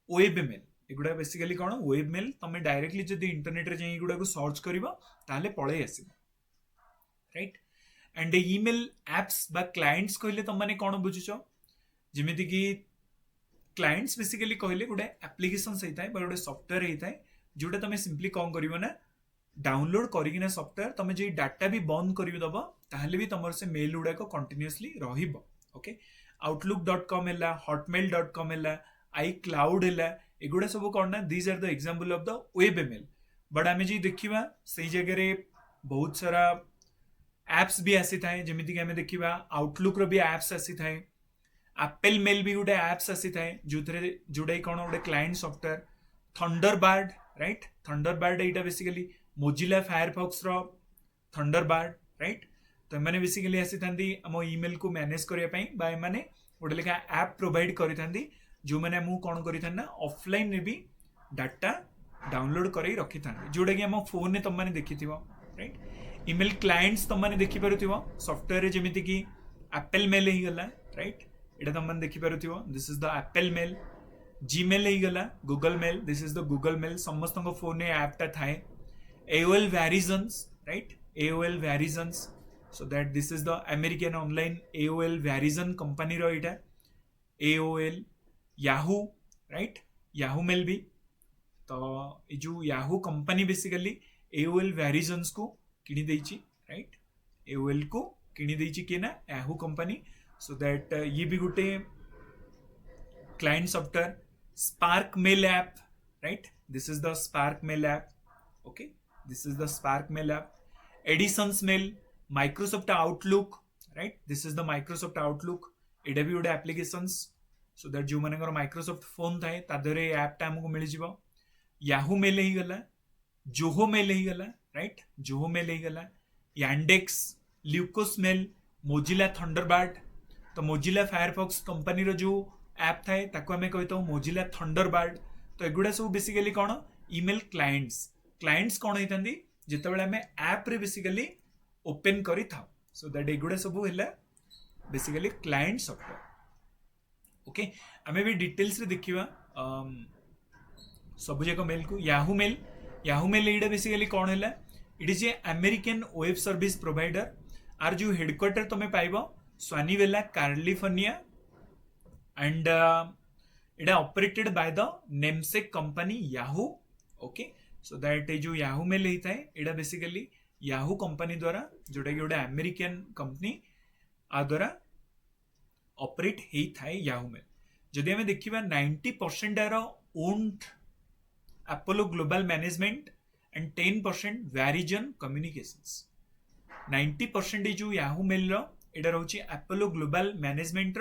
web mail एगुडा बेसिकली कोन वेब मेल तमे डायरेक्टली जदी इंटरनेट रे जाई एगुडा को सर्च करबो ताले पळे आसीबो राइट एंड ईमेल एप्स बा क्लाइंट्स कहले तुम माने कोन बुझुचो जेमिति कि क्लाइंट्स बेसिकली कहले गोटे एप्लिकेशन होता है गोटे सॉफ्टवेयर होता है जोटा तुम सिंपली कौन कर ना डाउनलोड करना सॉफ्टवेयर तुम जो डाटा भी बंद करदब ताहले भी तुम से मेल गुड़ाक कंटिन्यूअसली रहिबो ओके outlook.com है hotmail.com है iCloud है एगुड़ा सब कौन ना these are the example of the web mail but आम जी देखा से जगह बहुत सारा एप्स भी आसी थाए जमीती कि आम देखा आउटलुक रो भी एप्स आसी थाए एप्पल मेल भी गोटे एप्स आसी थाए जोटा कौन गोटे क्लाइंट सॉफ्टवेयर थंडरबार्ड राइट थंडरबार्ड एटा बेसिकली मोजिला फायरफॉक्स रो थंडरबार्ड राइट तो मैंने बेसिकली आसी थांदी हम ईमेल को मैनेज करिया पई बा माने गोटे लेखा ऐप प्रोवाइड करि थांदी जो मैंने मु कोन करि थाना ऑफलाइन रे भी डाटा डाउनलोड करै रखि थांदी जोटा कि हम फोन ने तुम माने देखिथिबो राइट ईमेल क्लाइंट्स तुम माने देखि पारुथिबो सॉफ्टवेयर रे जेमिति कि एप्पल मेल ही गला राइट एटा तुम माने देखि पारुथिबो this is the Apple mail Gmail ही गला Google mail this is the Google mail समस्त फोन ने ऐप टा थाए AOL Verizons right AOL Verizons so that this is the American online AOL Verizon company ro ita AOL Yahoo right Yahoo mail भी तो ये जो Yahoo company basically AOL Verizons को किनी देइची राइट AOL को किनी देइची के ना Yahoo कंपनी so that ये भी गुटे client software Spark Mail app right this is the Spark Mail app okay this is the Spark Mail app Edison's Mail Microsoft Outlook right this is the Microsoft Outlook एटा भी गोटे एप्लिकेशंस सो दैट जो मानकर माइक्रोसॉफ्ट फोन थाए तादरे ऐप टा हमको मिल जिवो याहू मेल ही गला जोहो मेल ही गला राइट जोहो मेल ही गला यांडेक्स ल्यूकोस मेल मोजिला थंडरबार्ड तो मोजिला फायरफॉक्स कंपनी रो जो ऐप थाए ताको हमें कहता हूँ मोजिला थंडरबार्ड तो एगुड़ा सब बेसिकली कौन ईमेल क्लाइंट्स कौन होता जिते आम ऐप रे बेसिकली ओपन करी था सो दैट एगुड़ा सब है बेसिकली क्लाइंट सॉफ्टवेयर ओके आम भी डिटेल्स रे देखिबा सब जाक मेल को याहू मेल एटा बेसिकली कौन है it is a American web service provider आर जो हेडक्वार्टर तुम्हें पाइब स्वानीवेला कैलिफोर्निया एंड इटा operated by the namesake company Yahoo okay so that जो याहू मेल होता है इटा बेसिकली याहू कंपनी द्वारा जोटा कि गोटे अमेरिकन कंपनी आ द्वारा ऑपरेट होता है याहू मेल जदि आम देखा 90% are owned Apollo Global Management and 10% Verizon Communications 90% जो याहू मेल एटा रोचे Apollo Global Management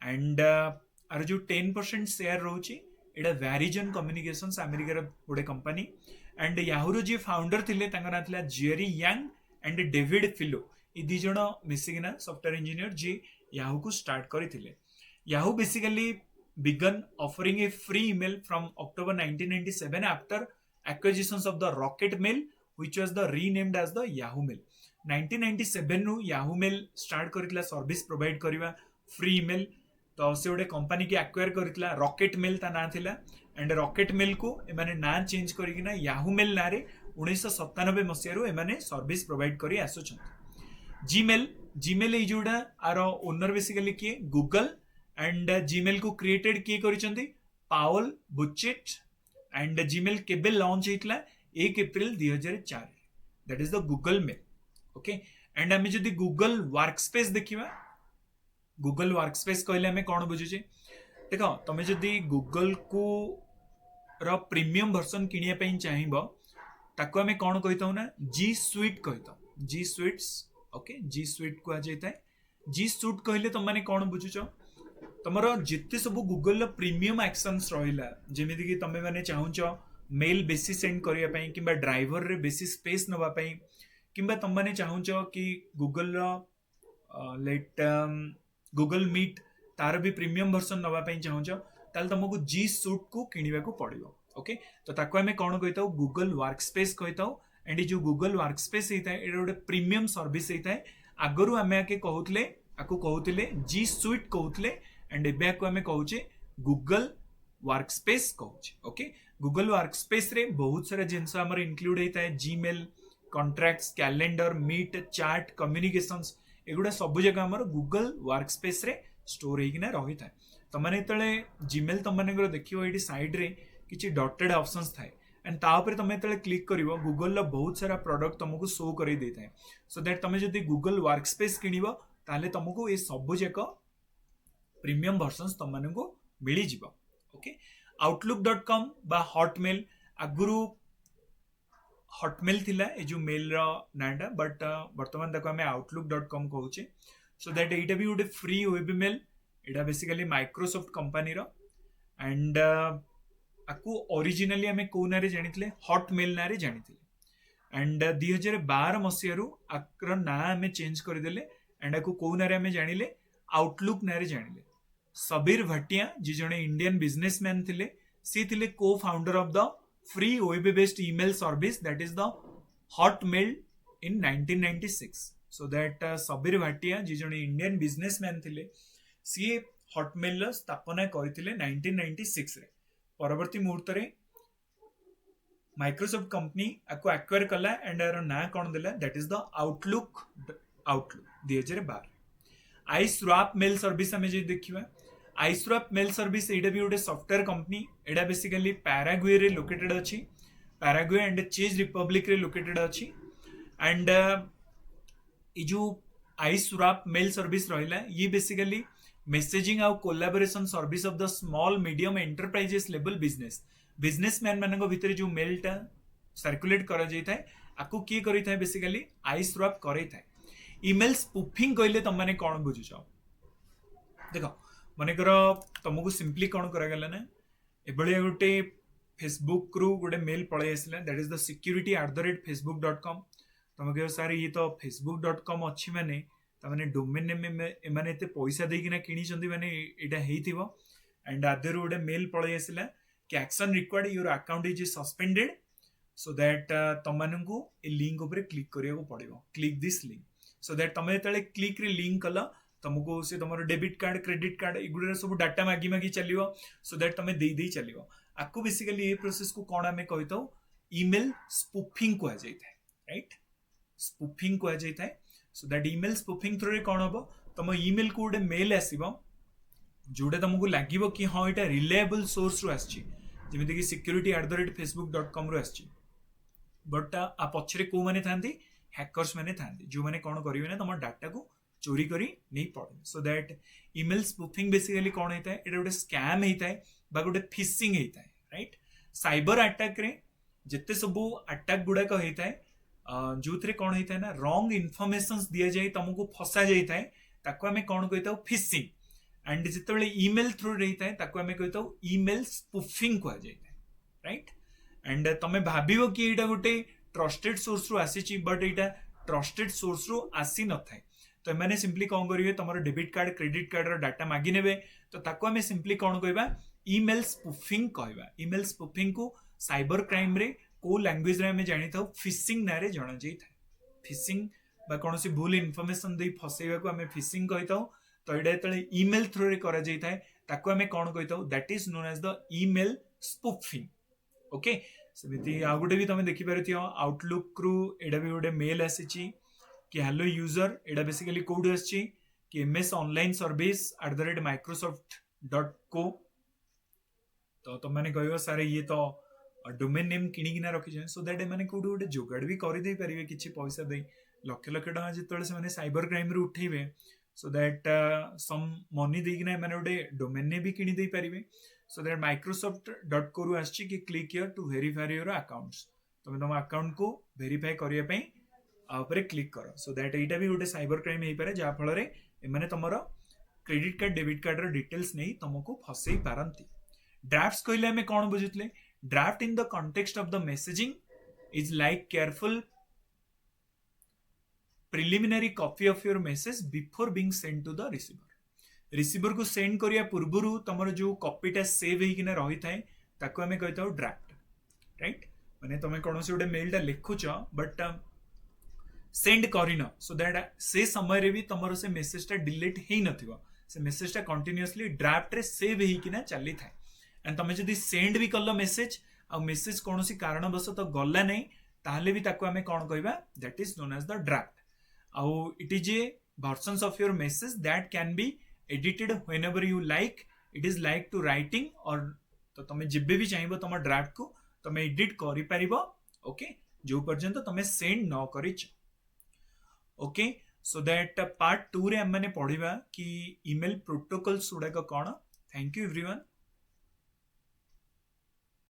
and are जो 10% शेयर रोचे एटा वेरिजन कम्युनिकेशंस अमेरिका गोटे कंपनी एंड याहूर जी फाउंडर थिले तांका ना थिला Jerry Yang and David Filo ये दी जण मिसिकिना सॉफ्टवेयर इंजीनियर जी याहू को स्टार्ट करथिले Yahoo basically began offering a free email from October 1997 after acquisitions of the Rocket Mail which was the renamed as the Yahoo Mail 1997 नु Yahoo Mail start करितला सर्विस प्रोवाइड करिवा फ्री ईमेल तो से गोटे कंपनी की एक्वायर करितला रॉकेट मेल ता ना थिला एंड रॉकेट मेल को एमाने ना चेंज करिकिना याहू मेल ना रे 1997 मसिया रो एमाने सर्विस प्रोवाइड करी आसुछन जीमेल ए जोडा आरो ओनर बेसिकली के गूगल एंड जीमेल को क्रिएटेड किए करिसंती पाउल बुचेट एंड जीमेल केबे लॉन्च हेतला 1 April 2004 that is the Google mail okay and आमे जदी गूगल वर्कस्पेस देखिबा गूगल वर्कस्पेस कहले आमे कोन बुझुचे देखो तमे जदी गूगल को रो प्रीमियम वर्जन किनिया पई चाहिबो ताको आमे कोन कहितौ ना जी स्वीट कहितौ जी स्वीट्स ओके जी स्वीट को आ जायता जी स्वीट कहले तुम माने कोन बुझुचो तमर जिते सब गूगल प्रीमियम एक्शंस रहिला जेमिति कि तमे माने चाहुचो मेल बेसी सेंड करिया पई किबा ड्राइवर रे बेसी स्पेस नवा पई किबा तम माने चाहुचो कि गूगल रो लेट गूगल मीट तार भी प्रीमियम वर्जन नवा पई चाहुचो ताल तुमको जी सूट को किनिबा को पड़िबो ओके तो ताको आमे कोन कहिताउ गूगल वर्कस्पेस कहिताउ एंड जो गूगल वर्कस्पेस हेता है एटा गोटे प्रीमियम सर्विस हेता है आगरु आमे आके कहूतले जी स्वीट कहूतले एंड एबे आको आमे कहूचे गूगल वर्कस्पेस कहूचे ओके गूगल वर्कस्पेस रे बहुत सारा जिंस हमर इंक्लूड हेता है Gmail contracts calendar meet chat communications एगुडा सब जगह हमर गूगल वर्कस्पेस रे स्टोर हेकिना रही था तो माने तळे जीमेल तुम माने देखियो एटी साइड रे किछि डॉटेड ऑप्शंस थाए एंड ता ऊपर तुम तळे क्लिक करिवो गूगल लो बहुत सारा प्रोडक्ट तुमको शो करै देता है सो दैट तुम जदी गूगल वर्कस्पेस किनिबो ताले तुमको ए सब जक प्रीमियम वर्जन्स तुम मानको मिली जिवो ओके outlook.com बा हॉटमेल आगुरु हॉटमेल थिला ए जो मेल रो नाडा बट वर्तमान तक हमें outlook.com कहूचे सो दैट एटा भी गोटे फ्री वेब मेल एटा बेसिकली माइक्रोसॉफ्ट कंपनी रो एंड आकु ओरिजिनली हमें को नारे जानिथिले हॉटमेल नारे जानिथिले एंड 2012 मसियारु आकर ना हमें चेंज कर देले एंड आकु को नारे हमें जानिले आउटलुक नारे जानिले सबीर भटिया जी जने इंडियन बिजनेसमैन थिले सी थिले को founder of the free web based email service that is the Hotmail in 1996 so that Sabeer Bhatia ji जने इंडियन बिजनेसमैन थिले सी हॉटमेल रो स्थापना करथिले 1996 रे परवर्ती मुहूर्त रे माइक्रोसॉफ्ट कंपनी आको एक्वायर कला एंड आर ना कोन देला that is the Outlook 2012 iSwap mail service हमें जे देखिबा आईस्वैप मेल सर्विस एटा भी गोटे सॉफ्टवेयर कंपनी एटा बेसिकली पैराग्वे रे लोकेटेड अछि पैराग्वे एंड चेक रिपब्लिक रे लोकेटेड अछि एंड ए जो आईस्वैप मेल सर्विस रहिला ये बेसिकली मेसेजिंग आउ collaboration service of the small medium enterprises level businessman मानक भितर जो मेलटा सर्कुलेट करा जाइथाय आकु की करिथाय बेसिकली आईस्वैप करैथाय ईमेल स्पूफिंग कहले तुम माने कोन बुझुछ देखो मानेकर तुमको सिंपली कोन करा गेला ना एबळिया गोटे फेसबुक रु गोटे मेल पळे आसला दैट इज द security@facebook.com तुम कहो सर ये तो facebook.com अछि माने ताने डोमेन नेम एमाने एते पैसा देकिना किनी चंदी माने एटा हेइथिबो एंड आदर गोटे मेल पळे आसला कि action required your account is suspended so that तुम माननकु ए लिंक ऊपर क्लिक करियो पड़िबो click this link so that तुम जेतले क्लिक रे लिंक कला तुमको से तुम डेबिट कार्ड क्रेडिट कार्ड एगुडा सब डाटा मागी मागी चलियो सो दैट तुम दे चलियो आकु बेसिकली ये प्रोसेस को कोन हमें कहितो ईमेल स्पूफिंग को आ जाइता राइट स्पूफिंग को आ जाइता so that email spoofing through रे कोन हबो तुम ईमेल को गोटे मेल आसीबो जोडे तुमको लागिबो कि हां एटा रिलायबल सोर्स रु आछि जेमिति कि security@facebook.com रु आछि बट आ पछरे को माने थांती हैकर्स माने थांती जो माने कोन करिवे ना तुम डाटा को चोरी करी नहीं पड़े सो दैट ईमेल स्पूफिंग बेसिकली कौन होता है एटा गोटे स्कैम होता है बा गोटे फिशिंग होता है राइट साइबर अटैक रे जिते सब अटैक गुड़ाक होता है जो थे कौन होता है ना रॉन्ग इनफॉरमेशंस दिया जाए तुमको फसा जाता है ताको हमें कौन कहता फिशिंग एंड जिते ईमेल थ्रू रहता है ताको हमें कहता ईमेल स्पूफिंग कह जाता है राइट एंड तुम भाव कि यहाँ गोटे ट्रस्टेड सोर्स रु आसी बट यहाँ ट्रस्टेड सोर्स रु आसी न थाए तो मैंने सिंपली कौन करेंगे तुम debit card credit card data मागी ने तो ताको हमें सिंपली कौन कहवा ईमेल स्पूफिंग कहवा ईमेल स्पूफिंग को साइबर क्राइम रे को लैंग्वेज रे हमें जानी था फिशिंग ना रे जाना जाई था फिशिंग बा कोनोसी भूल इनफॉरमेशन दे फसेवा को हमें फिशिंग कहता तो एटा तळे ईमेल थ्रू रे करा जाई था ताको हमें कौन कहता that is known as the email spoofing okay सेमिति आ गुटे भी तुम देखि परथियो आउटलुक रु एडा भी गोटे मेल आसीची कि हेलो यूजर एडा बेसिकली कोड आछि कि ms ऑनलाइन सर्विस @microsoft.co तो तुम माने कहयो सर ये तो डोमेन नेम किनी किना रखि छै सो दैट माने कोड गोटे जोगाड़ भी करि दे परिवे किछि पैसा दे लक्ष लक्ष टका जेतले से माने साइबर क्राइम रे उठेबे सो दैट सम मनी दे किना माने गोटे डोमेन ने भी किनी दे परिवे सो दैट microsoft.co रु आछि कि click here to verify your accounts तुम अकाउंट को वेरीफाई करिया पई ऊपर क्लिक करो सो दैट एटा भी गोटे साइबर क्राइम हो पारे जहाँ फल एमाने तुमर credit card debit card details नहीं तुमको फसई पारती ड्राफ्ट्स कहले हमें कौन बुझुतले draft in the context of the messaging is like careful preliminary copy of your message before being send to the receiver को सेंड करिया पूर्वरु तुमर जो कॉपीटा सेव होइकिना रही थाए ताको आमे कहताउ ड्राफ्ट, राइट? माने तमे कोनोसी गोटे मेलटा लिखुच बट सेंड करिन, सो दैट से समय रे भी तमरो से मेसेजटा डिलीट हेई नथिबो, से मेसेजटा कंटिन्यूअसली ड्राफ्ट रे सेव हेइकिना चली थाए। एंड तमे जदि सेंड भी कल मेसेज आ मेसेज कोनोसी कारणवश गला नहीं, ताहले भी ताको आमे कोन कहबा, that is known as the draft. आउ it is a versions of your message that can be edited whenever you like. It is like to writing or तो तमे जिबे भी चाहिबो तम ड्राफ्ट को तमे एडिट करि परिबो, ओके, जो पर्यंत तमे सेंड न करिच, ओके। सो दैट पार्ट 2 रे हम माने पढिबा कि ईमेल प्रोटोकॉल्स उडा को कोन। Thank you everyone.